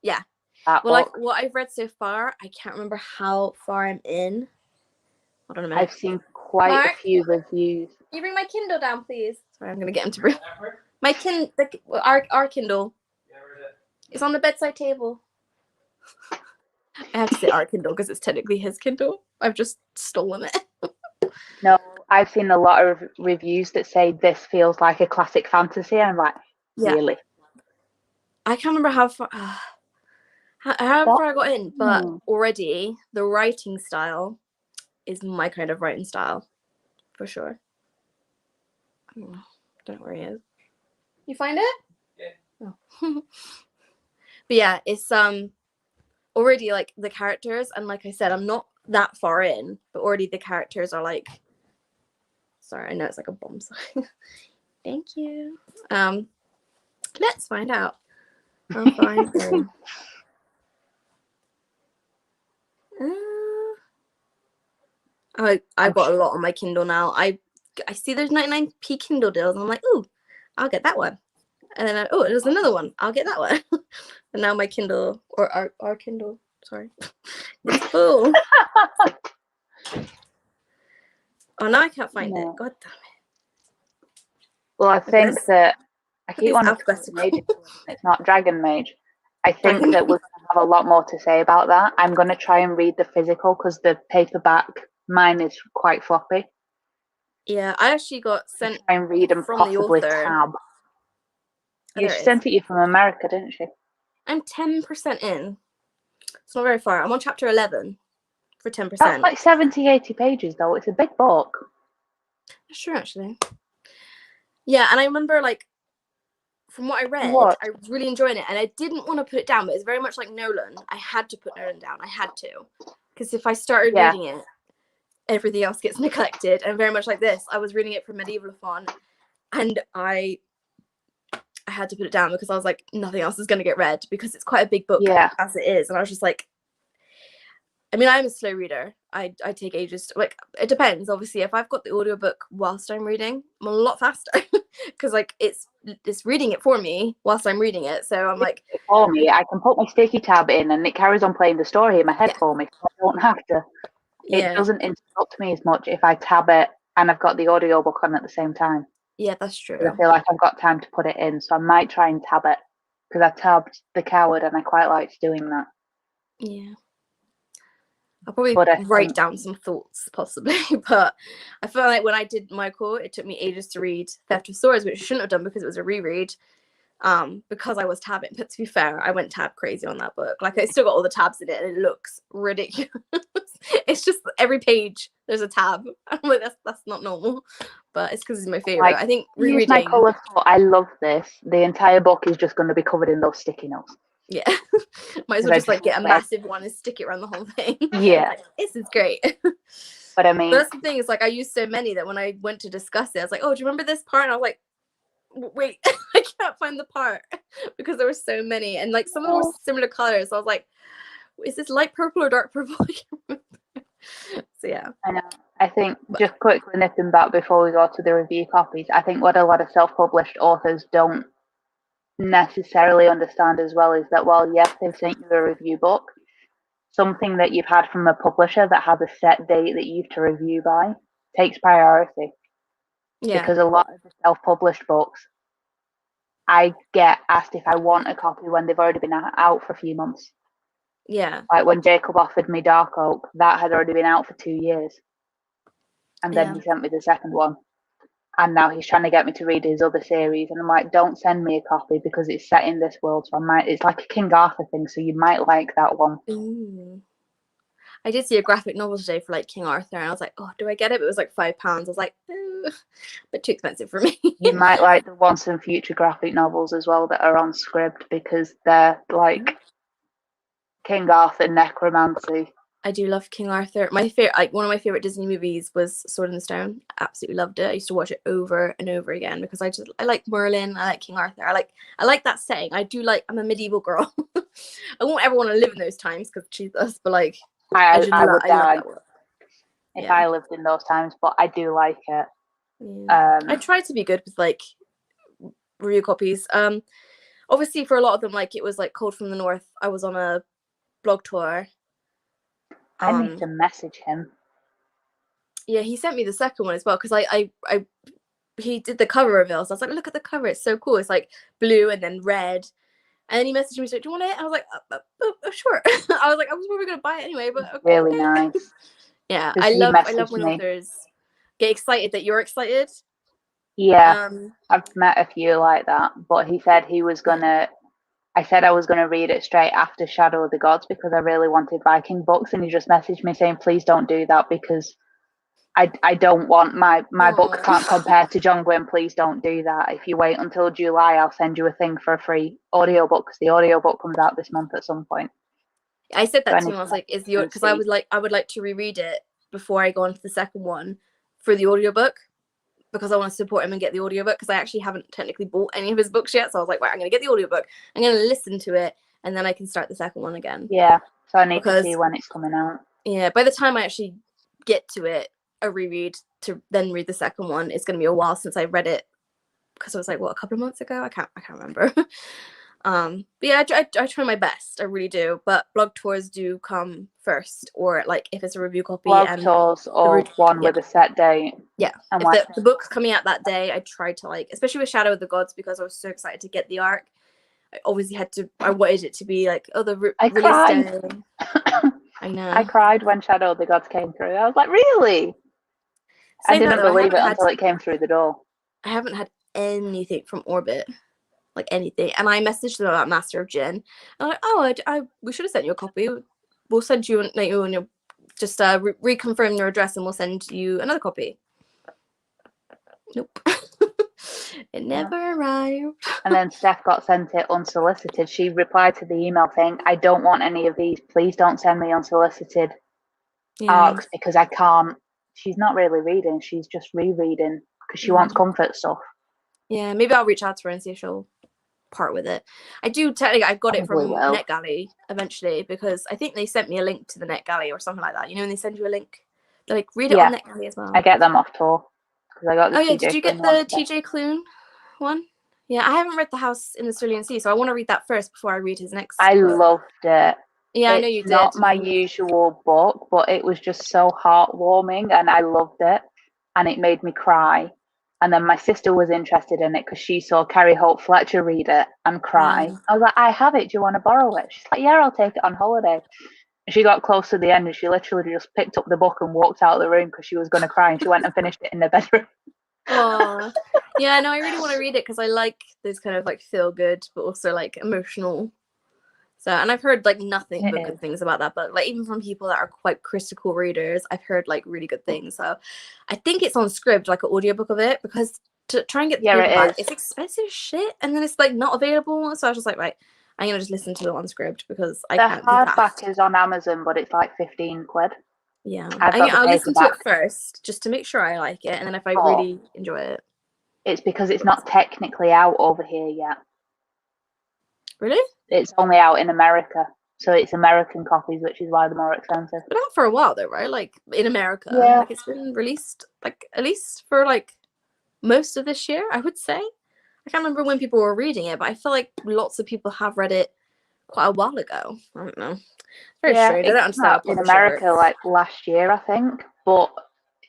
Yeah. Well, like what I've read so far, I can't remember how far I'm in. Hold on a minute. I've seen quite a few reviews. Can you bring my Kindle down, please? Sorry, I'm going to get him to bring my our Kindle. Yeah, where is it? It's on the bedside table. I have to say our Kindle because it's technically his Kindle. I've just stolen it. No, I've seen a lot of reviews that say this feels like a classic fantasy. And I'm like, really? I can't remember how far I got in, but already the writing style is my kind of writing style, for sure. Don't know where he is. You find it? Yeah. Oh. But yeah, it's already like the characters, and like I said, I'm not that far in, but already the characters are like. Sorry, I know it's like a bomb sign. Thank you. Let's find out. I'll find them. I've got a lot on my Kindle now. I see there's 99p Kindle deals, and I'm like, ooh, I'll get that one. And then there's another one. I'll get that one. And now my Kindle or our Kindle, sorry. Oh. Oh, now I can't find it. God damn it. Well, I think that I keep wanting to say Mage. It's not Dragon Mage. I think that we're going to have a lot more to say about that. I'm going to try and read the physical because the paperback, mine is quite floppy. Yeah, I actually got sent and read and from possibly the author. Tab. She sent it you from America, didn't she? I'm 10% in. It's not very far. I'm on chapter 11 for 10%. That's like 70, 80 pages, though. It's a big book. Sure, actually. Yeah, and I remember, like, from what I read, I was really enjoying it, and I didn't want to put it down, but it's very much like Nolan. I had to put Nolan down. I had to. Because if I started reading it, everything else gets neglected. And very much like this, I was reading it from Medieval-a-thon, and I had to put it down because I was like, nothing else is going to get read because it's quite a big book as it is. And I was just like, I mean, I'm a slow reader. I take ages to, like, it depends. Obviously, if I've got the audiobook whilst I'm reading, I'm a lot faster because like it's reading it for me whilst I'm reading it. So I'm like, for me, I can put my sticky tab in and it carries on playing the story in my head for me. So I don't have to. It doesn't interrupt me as much if I tab it and I've got the audiobook on at the same time. Yeah, that's because I true. feel like I've got time to put it in. So I might try and tab it because I tabbed The Coward and I quite liked doing that. Yeah. I'll probably But I write think, down some thoughts, possibly. But I feel like when I did my core, it took me ages to read Theft of Swords, which I shouldn't have done because it was a reread. Because I was tabbing. But to be fair, I went tab crazy on that book. Like, I still got all the tabs in it, and it looks ridiculous. It's just every page there's a tab. I'm like, that's not normal. But it's because it's my favorite. like, I think use my rereading. colours for I love this. The entire book is just going to be covered in those sticky notes. Yeah, might as Because well I just like just get a love it. massive one and stick it around the whole thing. Yeah. Like, this is great. But I But mean, that's the thing, is like I used so many that when I went to discuss it, I was like, oh, do you remember this part? And I was like, wait, I can't find the part because there were so many, and like some of them were similar colors. So I was like, is this light purple or dark purple? I can't remember. So yeah. I know. I think just quickly nipping back before we go to the review copies, I think what a lot of self-published authors don't necessarily understand as well is that while yes, they've sent you a review book, something that you've had from a publisher that has a set date that you have to review by takes priority. Yeah. Because a lot of the self-published books, I get asked if I want a copy when they've already been out for a few months. Yeah. Like when Jacob offered me Dark Oak, that had already been out for 2 years. And then Yeah. he sent me the second one. And now he's trying to get me to read his other series. And I'm like, don't send me a copy because it's set in this world. So it's like a King Arthur thing. So you might like that one. Ooh. I did see a graphic novel today for like King Arthur, and I was like, oh, do I get it? But it was like £5. I was like, but too expensive for me. You might like the Once and Future graphic novels as well that are on Scribd because they're like King Arthur necromancy. I do love King Arthur. My favorite, like one of my favorite Disney movies was Sword in the Stone. Absolutely loved it. I used to watch it over and over again because I like Merlin. I like King Arthur. I like that setting. I'm a medieval girl. I won't ever want to live in those times because Jesus, but like I would I love die that world. if I lived in those times, but I do like it. Yeah. I try to be good with like review copies. Obviously for a lot of them, like it was like Cold from the North. I was on a blog tour. I need to message him. Yeah, he sent me the second one as well because he did the cover reveal. So I was like, look at the cover, it's so cool. It's like blue and then red. And then he messaged me, so do you want it? I was like, sure. I was like, I was probably gonna buy it anyway, but okay. Really nice. Yeah, I love when authors get excited that you're excited. Yeah, I've met a few like that, but he said he was gonna. I said I was gonna read it straight after Shadow of the Gods because I really wanted Viking books, and he just messaged me saying, "Please don't do that because I don't want my book can't compare to John Gwynne. Please don't do that. If you wait until July, I'll send you a thing for a free audiobook because the audiobook comes out this month at some point." I said that to him. I was like, "Is the because I would like to reread it before I go on to the second one for the audiobook." Because I want to support him and get the audiobook because I actually haven't technically bought any of his books yet. So I was like, right, I'm going to get the audiobook. I'm going to listen to it and then I can start the second one again. Yeah, so I need to see when it's coming out. Yeah, by the time I actually get to it, a reread to then read the second one, it's going to be a while since I read it because it was like, what, a couple of months ago? I can't remember. But yeah, I try my best. I really do. But blog tours do come first, or like if it's a review copy. Blog tours or one with a set date. Yeah. If the book's coming out that day, I try to like, especially with Shadow of the Gods, because I was so excited to get the arc. I obviously I wanted it to be like, oh, the release day. I know. I cried when Shadow of the Gods came through. I was like, really? I didn't believe it until it came through the door. I haven't had anything from Orbit. Like anything, and I messaged them about Master of Jin. I'm like, oh, we should have sent you a copy. We'll send you, like, you just reconfirm your address, and we'll send you another copy. Nope, it never arrived. And then Steph got sent it unsolicited. She replied to the email saying, "I don't want any of these. Please don't send me unsolicited arcs because I can't." She's not really reading; she's just rereading because she wants comfort stuff. Yeah, maybe I'll reach out to her and see if she'll part with it. I got it from NetGalley eventually because I think they sent me a link to the NetGalley or something like that. You know, when they send you a link, they're like, read it on NetGalley as well. I get them off tour because I got the. Oh yeah, did you get the TJ Klune one? Yeah, I haven't read The House in the Cerulean Sea, so I want to read that first before I read his next. I loved it. Yeah, I know you did. Not my usual book, but it was just so heartwarming, and I loved it, and it made me cry. And then my sister was interested in it because she saw Carrie Holt Fletcher read it and cry. Yeah. I was like, I have it. Do you want to borrow it? She's like, yeah, I'll take it on holiday. And she got close to the end and she literally just picked up the book and walked out of the room because she was going to cry. And she went and finished it in the bedroom. Oh, yeah. No, I really want to read it because I like those kind of like feel good, but also like emotional. So, and I've heard like nothing but good things about that. But like even from people that are quite critical readers, I've heard like really good things. So, I think it's on Scribd, like an audiobook of it, because to try and get the paperback, it's expensive shit, and then it's like not available. So I was just like, right, I'm gonna just listen to it on Scribd because I can't. The hardback is on Amazon, but it's like 15 quid. Yeah, I'll listen to it first just to make sure I like it, and then if I really enjoy it. It's because it's not technically out over here yet. Really? It's only out in America, so it's American copies, which is why they're more expensive. But out for a while though, right? Like in America, like it's been released like at least for like most of this year, I would say. I can't remember when people were reading it, but I feel like lots of people have read it quite a while ago. I don't know. Very strange. I don't understand. In America, like last year, I think, but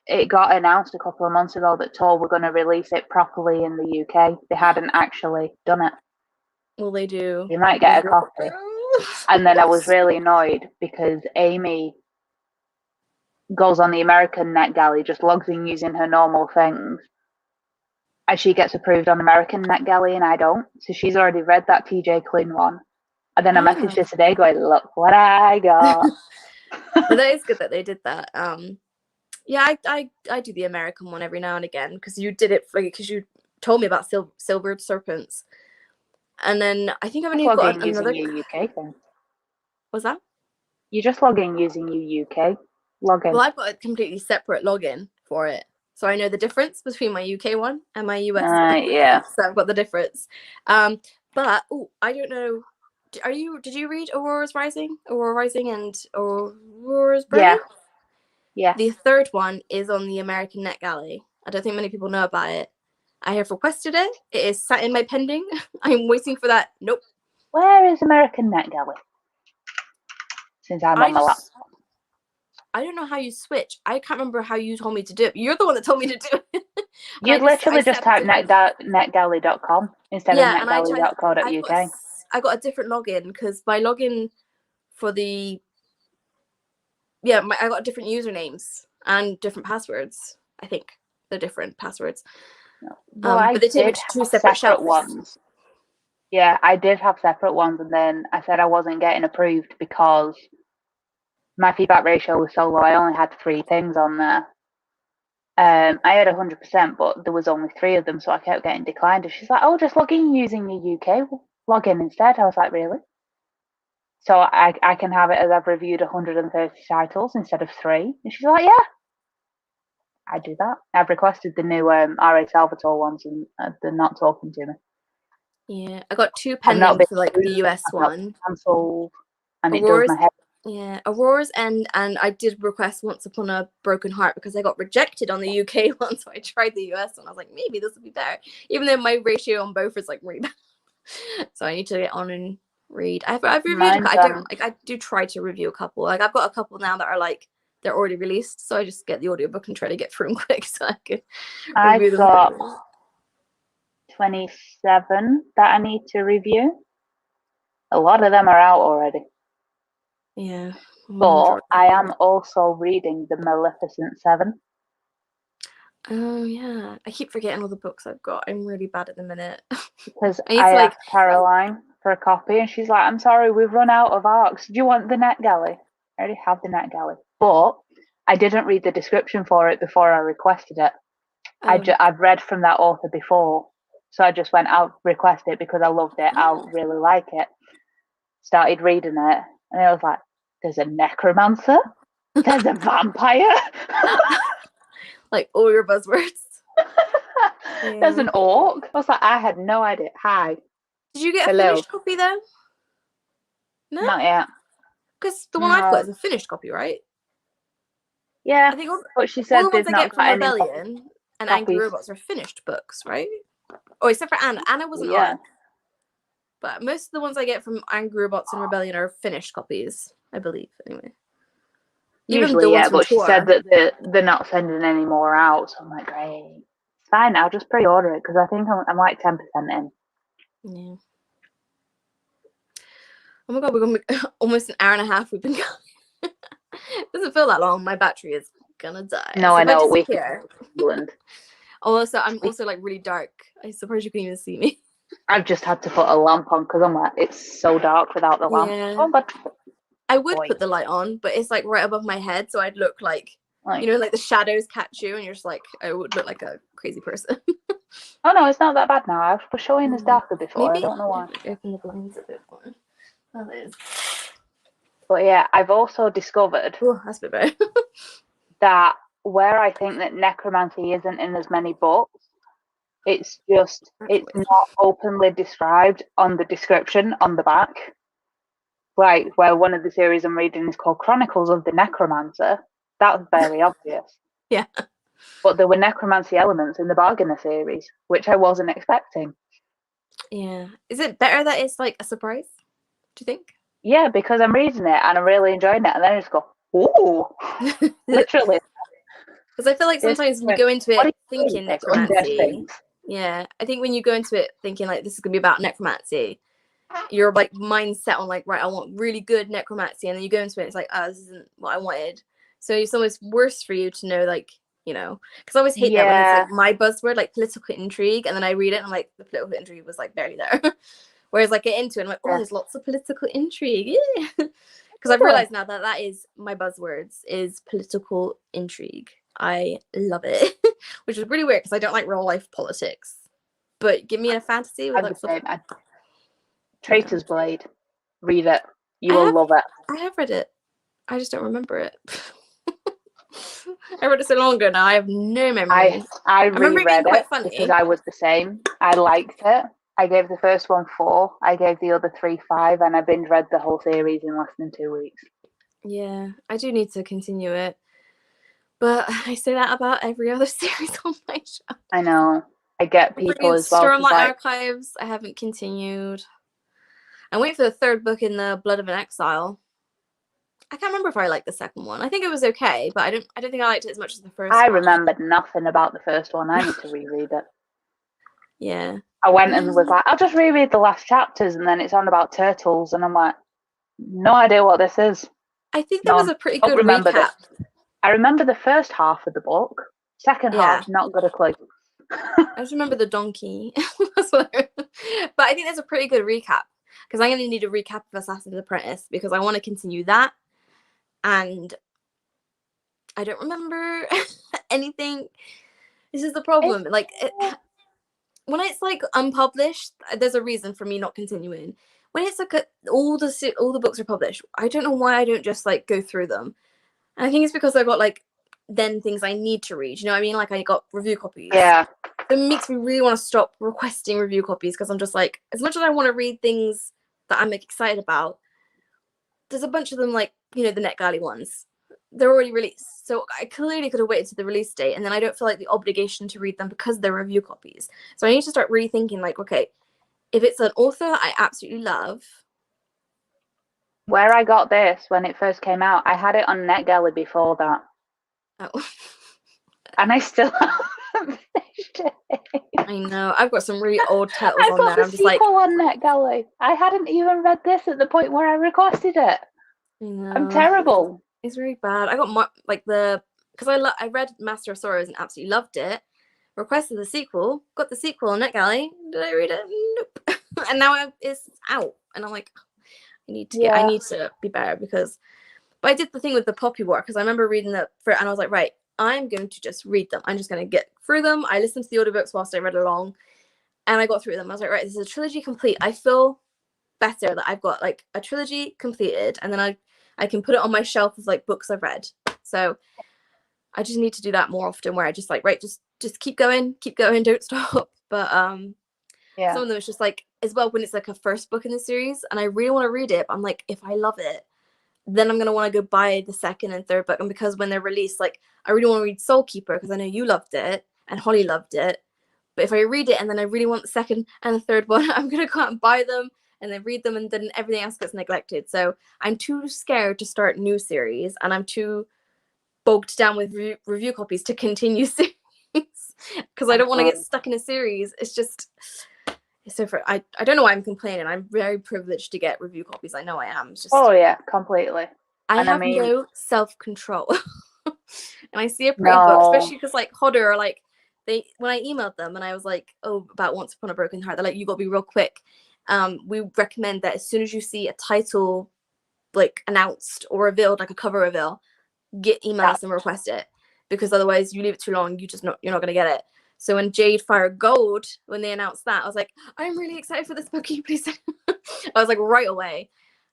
it got announced a couple of months ago that Thor were going to release it properly in the UK. They hadn't actually done it. Well, they do. You might get a copy. And then I was really annoyed because Amy goes on the American NetGalley, just logs in using her normal things, and she gets approved on American NetGalley and I don't. So she's already read that TJ Klune one. And then I messaged her today going, look what I got. But that is good that they did that. Yeah, I do the American one every now and again because you did it because you told me about Silvered Serpents. And then I think I've only got another your UK thing. What's that? You just log in using your UK login. Well, I've got a completely separate login for it, so I know the difference between my UK one and my US one. Yeah. So I've got the difference. But I don't know. Did you read Aurora Rising and Aurora's Burning? Yeah. The third one is on the American NetGalley. I don't think many people know about it. I have requested it. It is sat in my pending. I'm waiting for that. Nope. Where is American NetGalley? Since I'm on my laptop. I don't know how you switch. I can't remember how you told me to do it. You're the one that told me to do it. You literally just type netgalley.com instead of netgalley.co.uk. I got a different login because my login for the I got different usernames and different passwords. I think they're different passwords. Well, but they take me to two separate ones. Yeah, I did have separate ones, and then I said I wasn't getting approved because my feedback ratio was so low. I only had 3 things on there. I had 100%, but there was only 3 of them, so I kept getting declined. And she's like, "Oh, just log in using your UK login instead." I was like, "Really?" So I can have it as I've reviewed 130 titles instead of 3. And she's like, "Yeah, I do that." I've requested the new R.A. Salvatore ones, and they're not talking to me. Yeah, I got 2 pending for like the US one. Cancelled, and it does my head. Yeah, Aurora's End, and I did request Once Upon a Broken Heart because I got rejected on the UK one, so I tried the US one. I was like, maybe this will be better, even though my ratio on both is like really bad. So I need to get on and read. I've reviewed. I do try to review a couple. Like I've got a couple now that are like they're already released, so I just get the audiobook and try to get through them quick so I can review them. I've got 27 that I need to review. A lot of them are out already. Yeah. But I am also reading The Maleficent 7. Oh, yeah. I keep forgetting all the books I've got. I'm really bad at the minute. Because I asked Caroline for a copy, and she's like, "I'm sorry, we've run out of ARCs. Do you want the NetGalley?" I already have the NetGalley. But I didn't read the description for it before I requested it. I've read from that author before. So I just went, "I'll request it because I loved it. I'll really like it." Started reading it, and I was like, "There's a necromancer? There's a vampire?" Like all your buzzwords. There's an orc. I was like, I had no idea. Hi. Did you get a finished copy though? No? Not yet. Because the one I've got is a finished copy, right? Yeah. I think but she said all the ones I get from Rebellion and Angry Robots are finished books, right? Oh, except for Anna. Anna wasn't on. But most of the ones I get from Angry Robots and Rebellion are finished copies, I believe, anyway. Usually, yeah, but she said that they're not sending any more out, so I'm like, great. fine. I'll just pre-order it because I think I'm like 10% in. Yeah. Oh my god, we're going to almost an hour and a half. We've been going. Doesn't feel that long. My battery is gonna die. No, so I if know. I disappear. Also, I'm We- also like really dark. I suppose you can even see me. I've just had to put a lamp on because I'm like, it's so dark without the lamp. Yeah. Oh, but I would put the light on, but it's like right above my head, so I'd look like you know, like the shadows catch you, and you're just like, I would look like a crazy person. Oh no, it's not that bad now. I was showing as darker before. Maybe I don't know why. open the blinds a bit more. That is. But yeah, I've also discovered That's a bit better. that where I think that necromancy isn't in as many books, it's not openly described on the description on the back. Like where one of the series I'm reading is called Chronicles of the Necromancer. That's very obvious. Yeah. But there were necromancy elements in the Bargainer series, which I wasn't expecting. Yeah. Is it better that it's like a surprise? Do you think? Yeah, because I'm reading it and I'm really enjoying it, and then I just go, ooh, literally. Because I feel like sometimes when you go into it thinking necromancy, yeah, I think when you go into it thinking like this is gonna be about necromancy, your like mind set on like, right, I want really good necromancy, and then you go into it, it's like, oh, this isn't what I wanted. So it's almost worse for you to know, like, you know, because I always hate that when it's like my buzzword, like political intrigue, and then I read it and I'm like, the political intrigue was like barely there. Whereas like get into it, I'm like, oh, there's lots of political intrigue. Yeah. Because I've realized now that that is my buzzwords is political intrigue. I love it, which is really weird because I don't like real life politics. But give me a fantasy with like stuff. Traitor's Blade. Read it. You will love it. I have read it. I just don't remember it. I read it so long ago now. I have no memory. I reread it because I was the same. I liked it. I gave the first one 4. I gave the other 3 5, and I binge read the whole series in less than 2 weeks. Yeah, I do need to continue it. But I say that about every other series on my show. I know. I get people as well. Stormlight Archives, I haven't continued. I'm waiting for the 3rd book in the Blood of an Exile. I can't remember if I liked the 2nd one. I think it was okay, but I don't think I liked it as much as the first one. I remembered nothing about the first one. I need to reread it. Yeah. I went and was like, I'll just reread the last chapters, and then it's on about turtles, and I'm like, no idea what this is. I think there was a pretty good recap. I remember the first half of the book. Second half, not got a clue. I just remember the donkey. But I think there's a pretty good recap, because I'm going to need a recap of Assassin's Apprentice, because I want to continue that. And I don't remember anything. This is the problem. Like, when it's like unpublished, there's a reason for me not continuing. When it's like all the books are published, I don't know why I don't just like go through them. And I think it's because I got like then things I need to read. You know what I mean? Like I got review copies. Yeah. It makes me really want to stop requesting review copies, because I'm just like, as much as I want to read things that I'm like, excited about, there's a bunch of them, like, you know, the NetGalley ones. They're already released. So I clearly could have waited to the release date, and then I don't feel like the obligation to read them because they're review copies. So I need to start rethinking, like, okay, if it's an author that I absolutely love. Where I got this when it first came out, I had it on NetGalley before that. Oh. And I still haven't finished it. I know. I've got some really old titles on there. I'm just like, on NetGalley. I hadn't even read this at the point where I requested it. I know. I'm terrible. It's really bad. I got because I read Master of Sorrows and absolutely loved it. Requested the sequel, got the sequel on NetGalley. Did I read it? Nope. And now it's out, and I'm like, I need to be better, because. But I did the thing with the Poppy War, because I remember reading that and I was like, right, I'm going to just read them. I'm just going to get through them. I listened to the audiobooks whilst I read along, and I got through them. I was like, right, this is a trilogy complete. I feel better that I've got like a trilogy completed, and then I can put it on my shelf of like books I've read. So I just need to do that more often, where I just like, right, just keep going, don't stop. But some of them it's just like, as well, when it's like a first book in the series and I really want to read it, but I'm like, if I love it, then I'm gonna want to go buy the 2nd and 3rd book. And because when they're released, like, I really want to read Soul Keeper, because I know you loved it and Holly loved it. But if I read it and then I really want the 2nd and the 3rd one, I'm gonna go out and buy them and then read them, and then everything else gets neglected. So I'm too scared to start new series, and I'm too bogged down with review copies to continue series. because I don't want to get stuck in a series. It's just, it's so I don't know why I'm complaining. I'm very privileged to get review copies. I know I am. It's just, oh yeah, completely. I And have I mean, no self-control. And I see a pretty book, especially because like Hodder are like, when I emailed them and I was like, oh, about Once Upon a Broken Heart, they're like, you got to be real quick. We recommend that as soon as you see a title like announced or revealed, like a cover reveal, email us and request it, because otherwise you leave it too long, you're not gonna get it. So when Jade Fire Gold, when they announced that, I was like, I'm really excited for this book. Can you please? I was like right away,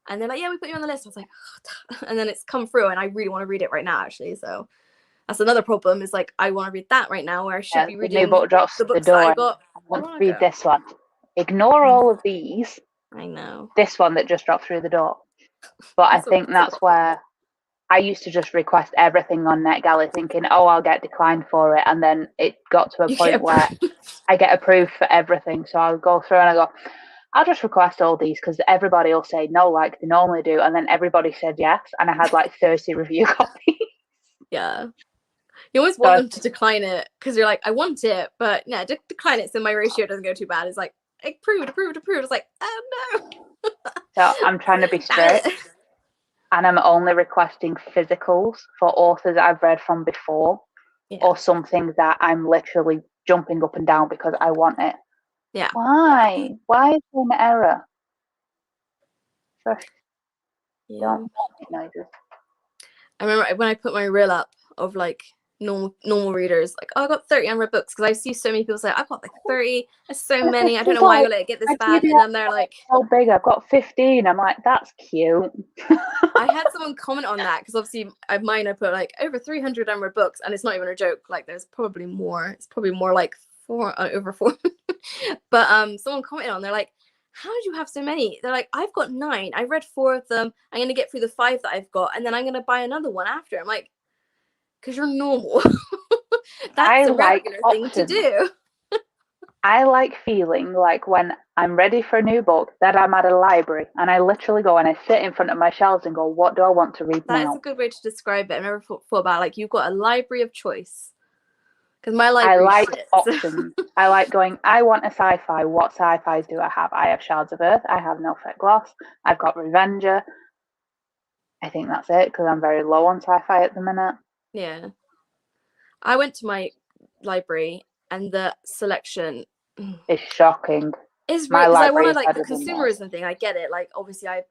and they're like, yeah, we put you on the list. I was like, oh. And then it's come through, and I really want to read it right now, actually. So that's another problem. Is like I want to read that right now, where I should be reading the new book drops the books the door. that I got. I want to read this one. Ignore all of these. I know. This one that just dropped through the door. But I think that's where I used to just request everything on NetGalley thinking, oh, I'll get declined for it. And then it got to a point where I get approved for everything. So I'll go through and I go, I'll just request all these because everybody will say no like they normally do. And then everybody said yes. And I had like 30 review copies. Yeah. You always want them to decline it because you're like, I want it. But yeah, decline it so my ratio doesn't go too bad. It's like, approved. It's like, oh no. So I'm trying to be straight. And I'm only requesting physicals for authors I've read from before, or something that I'm literally jumping up and down because I want it. Yeah. Why? Why is there an error? Don't make noises. I remember when I put my reel up of like normal readers, like, oh, I got 30 unread books, because I see so many people say, I've got like 30. There's so many. I don't know why I let it get this bad. And then they're like, so big. I've got 15. I'm like, that's cute. I had someone comment on that because obviously I put like over 300 unread books, and it's not even a joke. Like there's probably more. It's probably more like over 4. But someone commented on, they're like, how did you have so many? They're like, I've got 9. I read 4 of them. I'm gonna get through the 5 that I've got, and then I'm gonna buy another one after. I'm like, because you're normal. That's a regular thing to do. I like feeling like when I'm ready for a new book that I'm at a library, and I literally go and I sit in front of my shelves and go, what do I want to read now? That's a good way to describe it. I've never thought about like you've got a library of choice. Because my library, I like options. I like going, I want a sci-fi. What sci-fis do I have? I have Shards of Earth. I have No Fat Gloss. I've got Revenger. I think that's it because I'm very low on sci-fi at the minute. Yeah. I went to my library and the selection is shocking. It's really, because I want to like the consumerism thing. I get it. Like obviously, I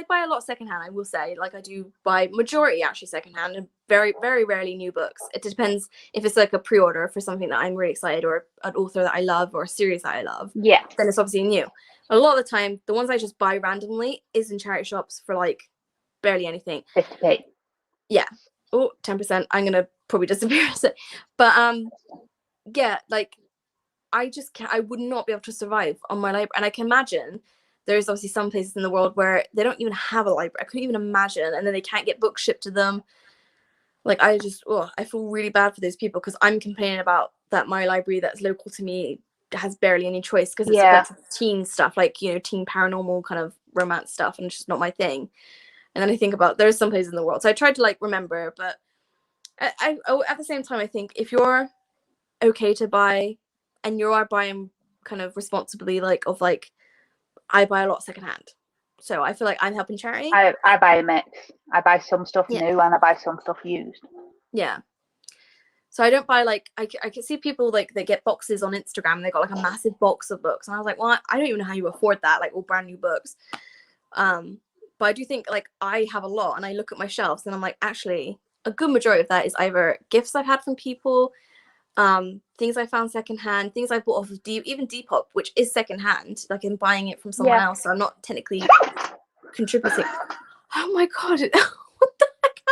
buy a lot secondhand. I will say, like I do buy majority actually secondhand, and very very rarely new books. It depends if it's like a pre-order for something that I'm really excited, or an author that I love, or a series that I love. Yeah. Then it's obviously new. A lot of the time, the ones I just buy randomly is in charity shops for like barely anything. 50p. Yeah. Oh, 10%. I'm gonna probably disappear. But yeah, like. I would not be able to survive on my library. And I can imagine there's obviously some places in the world where they don't even have a library. I couldn't even imagine. And then they can't get books shipped to them. Like I feel really bad for those people because I'm complaining about that my library that's local to me has barely any choice because it's a bunch of teen stuff, like, you know, teen paranormal kind of romance stuff, and it's just not my thing. And then I think about there's some places in the world. So I tried to like remember, but I at the same time, I think if you're okay to buy and you are buying kind of responsibly, I buy a lot secondhand. So I feel like I'm helping charity. I buy a mix. I buy some stuff new and I buy some stuff used. Yeah. So I don't buy I can see people like they get boxes on Instagram and they got like a massive box of books. And I was like, well, I don't even know how you afford that, like all brand new books. But I do think like I have a lot and I look at my shelves and I'm like, actually, a good majority of that is either gifts I've had from people, things I found secondhand, things I bought off of even Depop, which is secondhand, like I'm buying it from someone else, so I'm not technically contributing. Oh my god, what the heck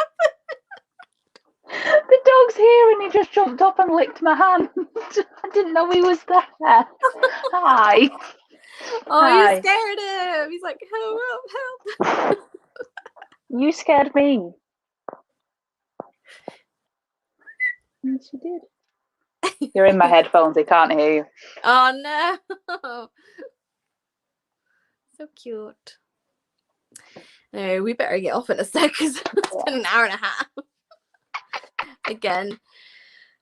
happened? The dog's here and he just jumped up and licked my hand. I didn't know he was there. Hi. You scared him. He's like, help. You scared me. Yes, you did. You're in my headphones, I can't hear you. Oh no. So cute. No, we better get off in a sec because it's been an hour and a half. Again.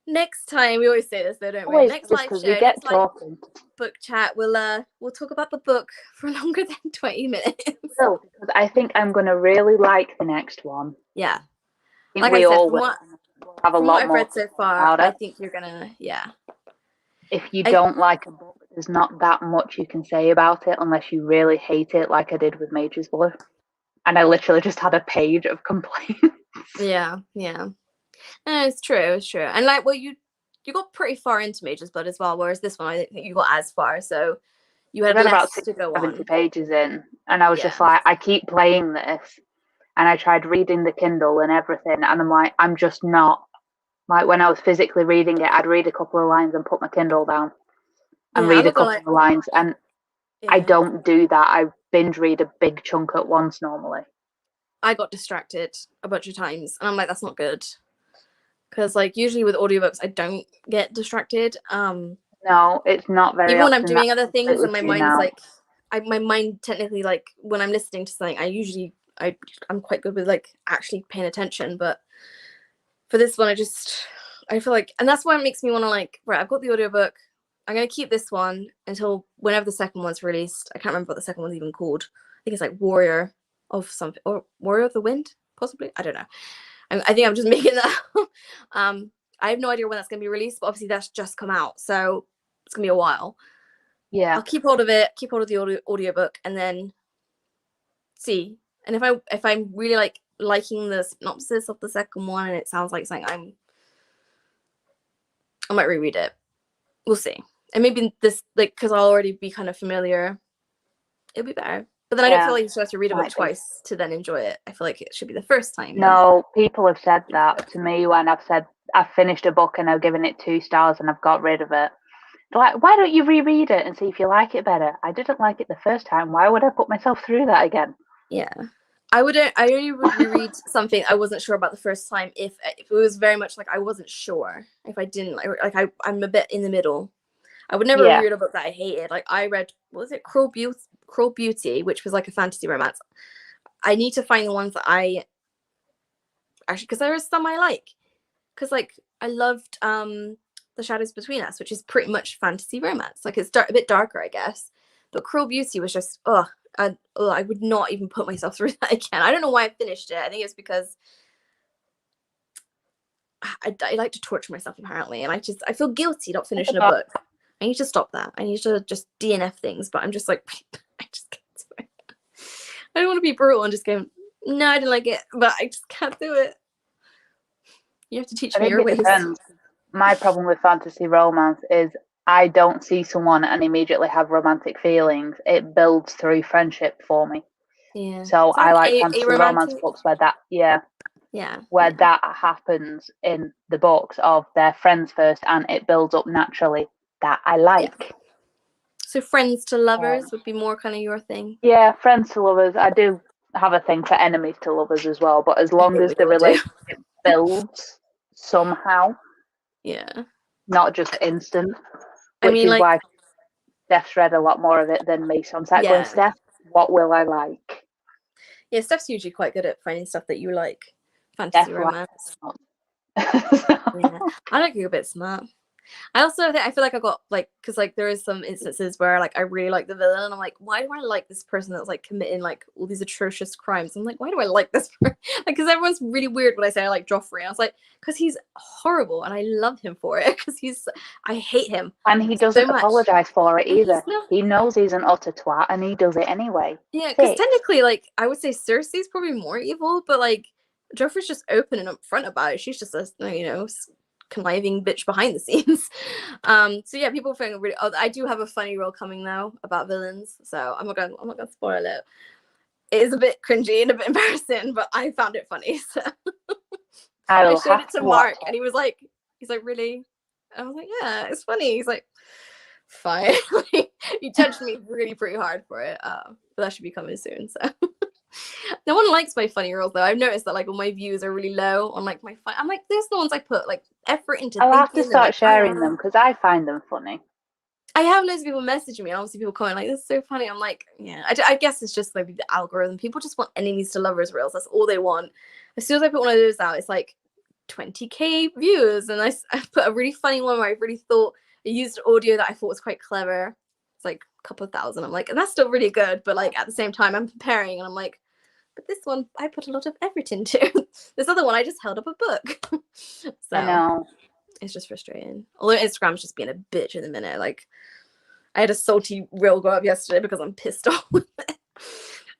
next time, we always say this though, don't we? Always, Next just live because show, we get next live talking. book chat, we'll talk about the book for longer than 20 minutes. Will, because I think I'm going to really like the next one. Yeah. I think Like we I said, all will have a from what lot I've more read to so say far, about I it. think you're gonna, yeah. If you don't like a book, there's not that much you can say about it unless you really hate it, like I did with Mage's Blue. And I literally just had a page of complaints. Yeah. No, it's true. And like, well, you got pretty far into Mage's Blood as well, whereas this one I don't think you got as far, so you I had got about less 60, to go 70 on. pages in, and I was just Yeah. like, I keep playing this, and I tried reading the Kindle and everything, and I'm like, I'm just not. Like when I was physically reading it, I'd read a couple of lines and put my Kindle down and Yeah, I'm read a not gonna couple of lines, and I yeah. don't do that. I binge read a big chunk at once normally. I got distracted a bunch of times, and I'm like, that's not good. Because like usually with audiobooks, I don't get distracted. No, it's not very Even when often. I'm doing other things, Completely and my tune mind's out. like, my mind technically, like when I'm listening to something, I'm quite good with like actually paying attention. But for this one, I feel like, and that's why it makes me want to like, right, I've got the audiobook. I'm gonna keep this one until whenever the second one's released. I can't remember what the second one's even called. I think it's like Warrior of something, or Warrior of the Wind, possibly. I don't know. I think I'm just making that up. I have no idea when that's going to be released, but obviously that's just come out, so it's going to be a while. Yeah. I'll keep hold of it, keep hold of the audiobook, and then see. And if I'm really like liking the synopsis of the second one and it sounds like something I might reread it. We'll see. And maybe this, like, because I'll already be kind of familiar, it'll be better. But then I don't feel like you have to read a book twice to then enjoy it. I feel like it should be the first time. No, people have said that to me when I've said I've finished a book and I've given it 2 stars and I've got rid of it. They're like, why don't you reread it and see if you like it better? I didn't like it the first time. Why would I put myself through that again? Yeah. I only would reread something I wasn't sure about the first time if it was very much like I wasn't sure. If I didn't I'm a bit in the middle. I would never reread a book that I hated. Like I read, what was it, Cruel Beauty, which was like a fantasy romance. I need to find the ones that I actually, because there are some I like. Because like I loved The Shadows Between Us, which is pretty much fantasy romance. Like it's a bit darker, I guess. But Cruel Beauty was just I would not even put myself through that again. I don't know why I finished it. I think it's because I like to torture myself apparently, and I feel guilty not finishing a book. I need to stop that. I need to just DNF things, but I'm just like, I just can't do it. I don't want to be brutal and just go, no, I didn't like it, but I just can't do it. You have to teach me your ways. Depends. My problem with fantasy romance is I don't see someone and immediately have romantic feelings. It builds through friendship for me. Yeah. So I like fantasy romance books where that, that happens in the books of their friends first and it builds up naturally. That I like. Yeah. So friends to lovers would be more kind of your thing. Yeah, friends to lovers. I do have a thing for enemies to lovers as well, but as long as the relationship builds somehow, not just instant, which is why Steph's read a lot more of it than me. So I'm sat going, Steph, what will I like? Yeah, Steph's usually quite good at finding stuff that you like. Fantasy romance. Yeah, I like you a bit smart. I feel like I got like, because like there is some instances where like I really like the villain and I'm like, why do I like this person that's like committing like all these atrocious crimes? I'm like, why do I like this person? Like, because everyone's really weird when I say I like Joffrey. I was like, because he's horrible and I love him for it. Because I hate him, and he doesn't apologize for it either. He knows he's an utter twat and he does it anyway. Yeah, because technically, like I would say Cersei's probably more evil, but like Joffrey's just open and upfront about it. She's just a conniving bitch behind the scenes. So yeah, people think really. Oh, I do have a funny role coming though about villains, so I'm not gonna spoil it. It is a bit cringy and a bit embarrassing, but I found it funny. So I showed it to Mark, and he's like, really? And I was like, yeah, it's funny. He's like, fine. He touched me really pretty hard for it, but that should be coming soon. So. No one likes my funny roles though. I've noticed that like all my views are really low on like my fun. I'm like, there's the ones I put like effort into. I'll have to start sharing them because I find them funny. I have loads of people messaging me and obviously people comment like, this is so funny. I'm like, yeah, I guess it's just maybe the algorithm. People just want enemies to lovers reels. That's all they want. As soon as I put one of those out, it's like 20k views, and I put a really funny one where I really thought I used audio that I thought was quite clever. It's like a couple of thousand. I'm like, and that's still really good, but like at the same time I'm preparing and I'm like, but this one I put a lot of effort into. This other one I just held up a book. So I know. it's just frustrating. Although Instagram's just being a bitch in a minute. Like I had a salty reel go up yesterday because I'm pissed off with it.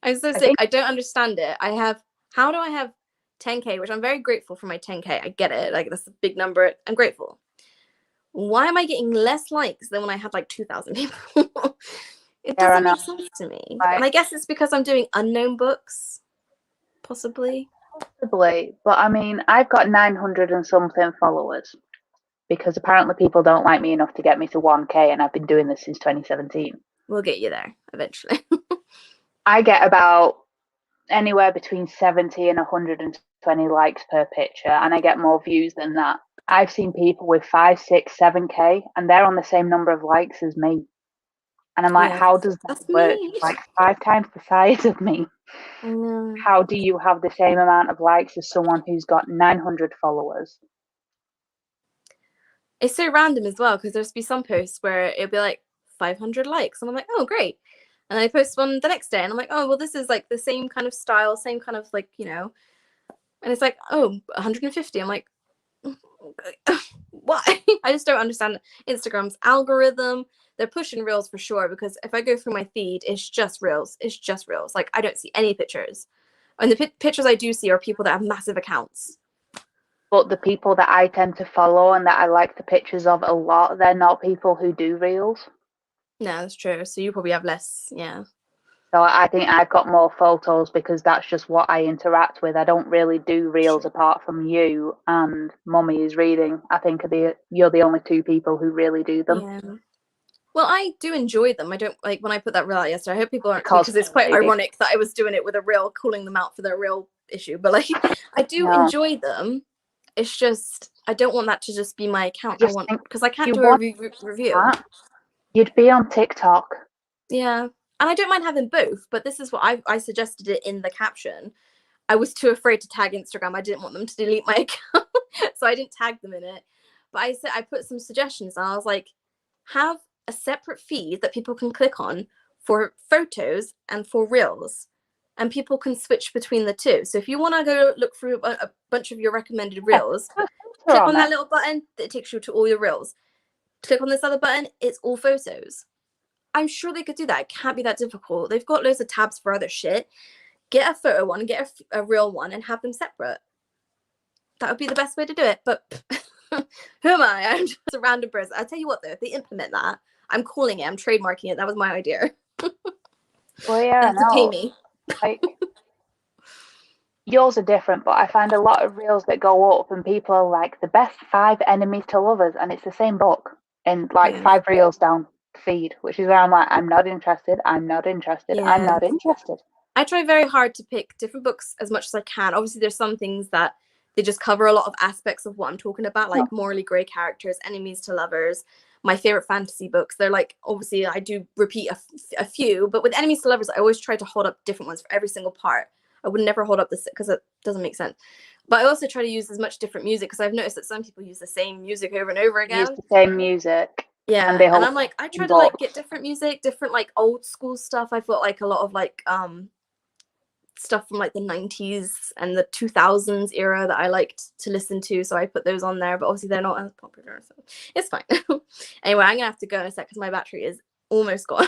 I'm so sick. I don't understand it. How do I have 10k, which I'm very grateful for my 10k. I get it. Like that's a big number. I'm grateful. Why am I getting less likes than when I had like 2,000 people? It doesn't make sense to me. Right. And I guess it's because I'm doing unknown books, possibly. Possibly. But I mean, I've got 900 and something followers because apparently people don't like me enough to get me to 1k, and I've been doing this since 2017. We'll get you there eventually. I get about anywhere between 70 and 120 likes per picture, and I get more views than that. I've seen people with 5, 6, 7k, and they're on the same number of likes as me. And I'm like, how does that work? Like 5 times the size of me. How do you have the same amount of likes as someone who's got 900 followers? It's so random as well, because there's be some posts where it'll be like 500 likes, and I'm like, oh, great. And I post one the next day, and I'm like, oh, well, this is like the same kind of style, same kind of like, you know. And it's like, oh, 150. I'm like, why? I just don't understand Instagram's algorithm. They're pushing reels for sure, because if I go through my feed, it's just reels. It's just reels. Like I don't see any pictures. And the pictures I do see are people that have massive accounts. But the people that I tend to follow and that I like the pictures of a lot, they're not people who do reels. No, that's true. So you probably have less, yeah. So I think I've got more photos because that's just what I interact with. I don't really do reels apart from you and Mummy is Reading. I think you're the only two people who really do them. Yeah. Well, I do enjoy them. I don't like when I put that reel out yesterday. I hope people aren't, because it's quite ironic that I was doing it with a reel, calling them out for their real issue. But like, I do enjoy them. It's just I don't want that to just be my account. I want, because I can't do a review. You'd be on TikTok. Yeah, and I don't mind having both. But this is what I suggested it in the caption. I was too afraid to tag Instagram. I didn't want them to delete my account, so I didn't tag them in it. But I put some suggestions, and I was like, have a separate feed that people can click on for photos and for reels, and people can switch between the two. So if you want to go look through a bunch of your recommended reels, click on that little button that takes you to all your reels. Click on this other button, it's all photos. I'm sure they could do that. It can't be that difficult. They've got loads of tabs for other shit. Get a photo one, get a real one, and have them separate. That would be the best way to do it. But who am I? I'm just a random person. I'll tell you what, though, if they implement that, I'm calling it. I'm trademarking it. That was my idea. Well, yeah, to pay me. Like, yours are different, but I find a lot of reels that go up and people are like, the best 5 enemies to lovers, and it's the same book in like 5 reels down feed, which is where I'm like, I'm not interested. I'm not interested. Yeah. I'm not interested. I try very hard to pick different books as much as I can. Obviously, there's some things that they just cover a lot of aspects of what I'm talking about, like morally grey characters, enemies to lovers, my favorite fantasy books. They're like, obviously, I do repeat a few, but with enemies to lovers, I always try to hold up different ones for every single part. I would never hold up this because it doesn't make sense. But I also try to use as much different music, because I've noticed that some people use the same music over and over again. Use the same music. Yeah, and I'm like, I try to like get different music, different like old school stuff. I've got like a lot of like stuff from like the 90s and the 2000s era that I liked to listen to, so I put those on there, but obviously they're not as popular, so it's fine. Anyway, I'm gonna have to go in a sec because my battery is almost gone.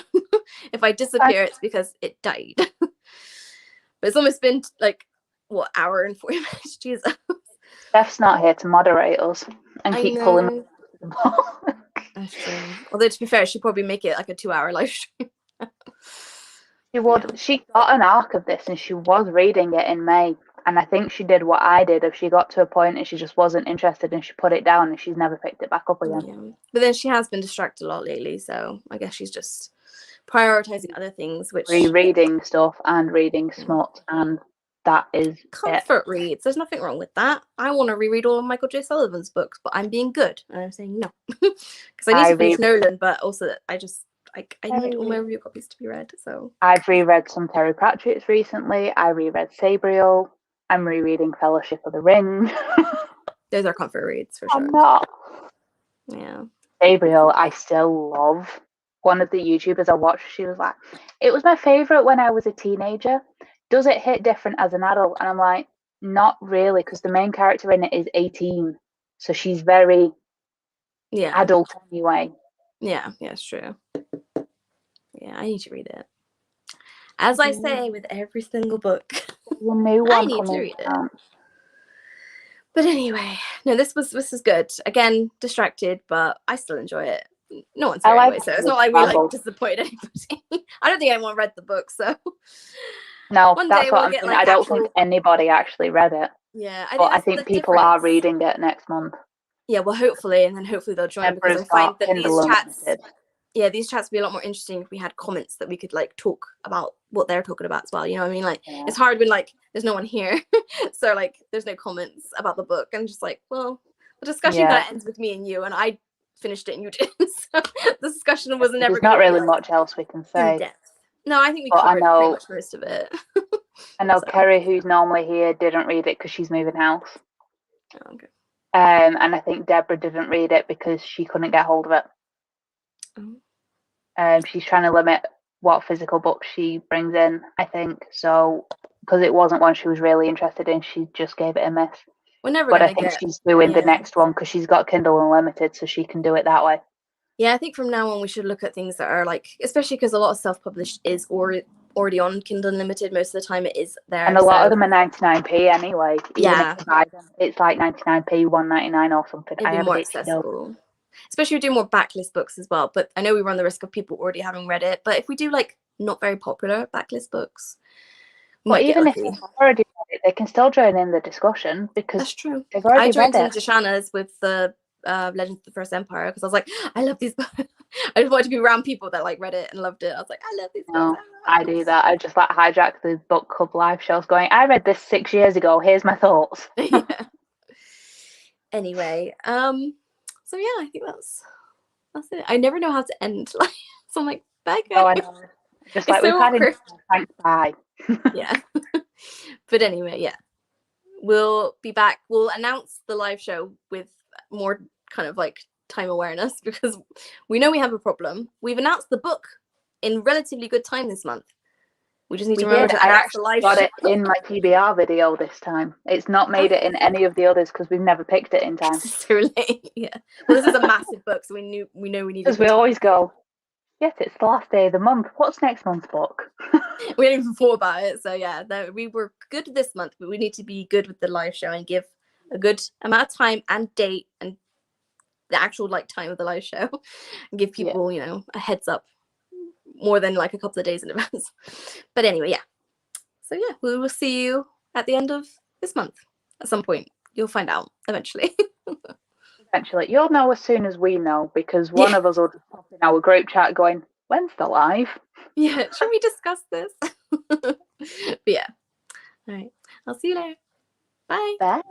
If I disappear, it's because it died. But it's almost been like what, hour and 40 minutes. Jesus. Steph's not here to moderate us and keep pulling. That's true. Although to be fair, she'd probably make it like a 2-hour live stream. She would. Yeah. She got an arc of this and she was reading it in May. And I think she did what I did. If she got to a point and she just wasn't interested and she put it down and she's never picked it back up again. Yeah. But then she has been distracted a lot lately. So I guess she's just prioritizing other things. Which rereading stuff and reading smut. And that is comfort reads. There's nothing wrong with that. I want to reread all of Michael J. Sullivan's books, but I'm being good. And I'm saying no. Because I need to finish Nolan, but also I need all my review copies to be read. So I've reread some Terry Pratchett's recently. I reread Sabriel. I'm rereading Fellowship of the Ring. Those are comfort reads for I'm sure. not. Yeah. Gabriel, I still love. One of the YouTubers I watched, she was like, it was my favorite when I was a teenager. Does it hit different as an adult? And I'm like, not really, because the main character in it is 18. So she's very adult anyway. Yeah, it's true. Yeah, I need to read it. As I say with every single book. There's a new one I need to coming read it. out. But anyway, no, this is good. Again, distracted, but I still enjoy it. No one's here anyway, so it's not like we like disappoint anybody. I don't think anyone read the book, so no, one that's day what we'll I'm get saying. like I don't think anybody actually read it. Yeah, but I think people are reading it next month. Yeah, well, hopefully, and then hopefully they'll join because I find that these chats would be a lot more interesting if we had comments that we could like talk about what they're talking about as well. You know what I mean? Like it's hard when like there's no one here, so like there's no comments about the book, and just like, well, the discussion kind of ends with me and you, and I finished it and you didn't. So the discussion was never. There's not really much else we can say. In depth. No, I think we covered pretty much most of it. I know Kerry, who's normally here, didn't read it because she's moving house. Oh, okay. And I think Deborah didn't read it because she couldn't get hold of it. She's trying to limit what physical books she brings in, I think. So, because it wasn't one she was really interested in, she just gave it a miss. But I think she's doing the next one because she's got Kindle Unlimited, so she can do it that way. Yeah, I think from now on we should look at things that are like, especially because a lot of self-published is already on Kindle Unlimited. Most of the time it is there. And a lot of them are 99p anyway. Even if you buy them, it's like 99p, 1.99 or something. It'd be more accessible. Especially if we do more backlist books as well. But I know we run the risk of people already having read it. But if we do like not very popular backlist books, well, even if they've already read it, they can still join in the discussion because that's true. They've already read it. I joined Shana's with the Legends of the First Empire because I was like, I love these books. I just wanted to be around people that like read it and loved it. I was like, I love these books. I do that. I just like hijack the book club live shows going, I read this 6 years ago. Here's my thoughts. Yeah. Anyway, so yeah, I think that's it. I never know how to end. Like, so I'm like, bye guys. Oh, I know. Just like we've had enough. Thanks, bye. Yeah. But anyway, yeah. We'll be back. We'll announce the live show with more kind of like time awareness because we know we have a problem. We've announced the book in relatively good time this month. We just need to remember to announce the live show. I actually got it in my TBR video this time. It's not made it in any of the others because we've never picked it in time. So late. Yeah. Well, this is a massive book, so we know we need. Because we always go, yes, it's the last day of the month. What's next month's book? We hadn't even thought about it. So yeah, we were good this month, but we need to be good with the live show and give a good amount of time and date and the actual like time of the live show and give people, you know, a heads up more than like a couple of days in advance. But anyway, yeah. So yeah, we will see you at the end of this month at some point. You'll find out eventually. Eventually. You'll know as soon as we know because one of us will just pop in our group chat going, when's the live? Yeah, should we discuss this? But yeah. All right. I'll see you later. Bye. Bye.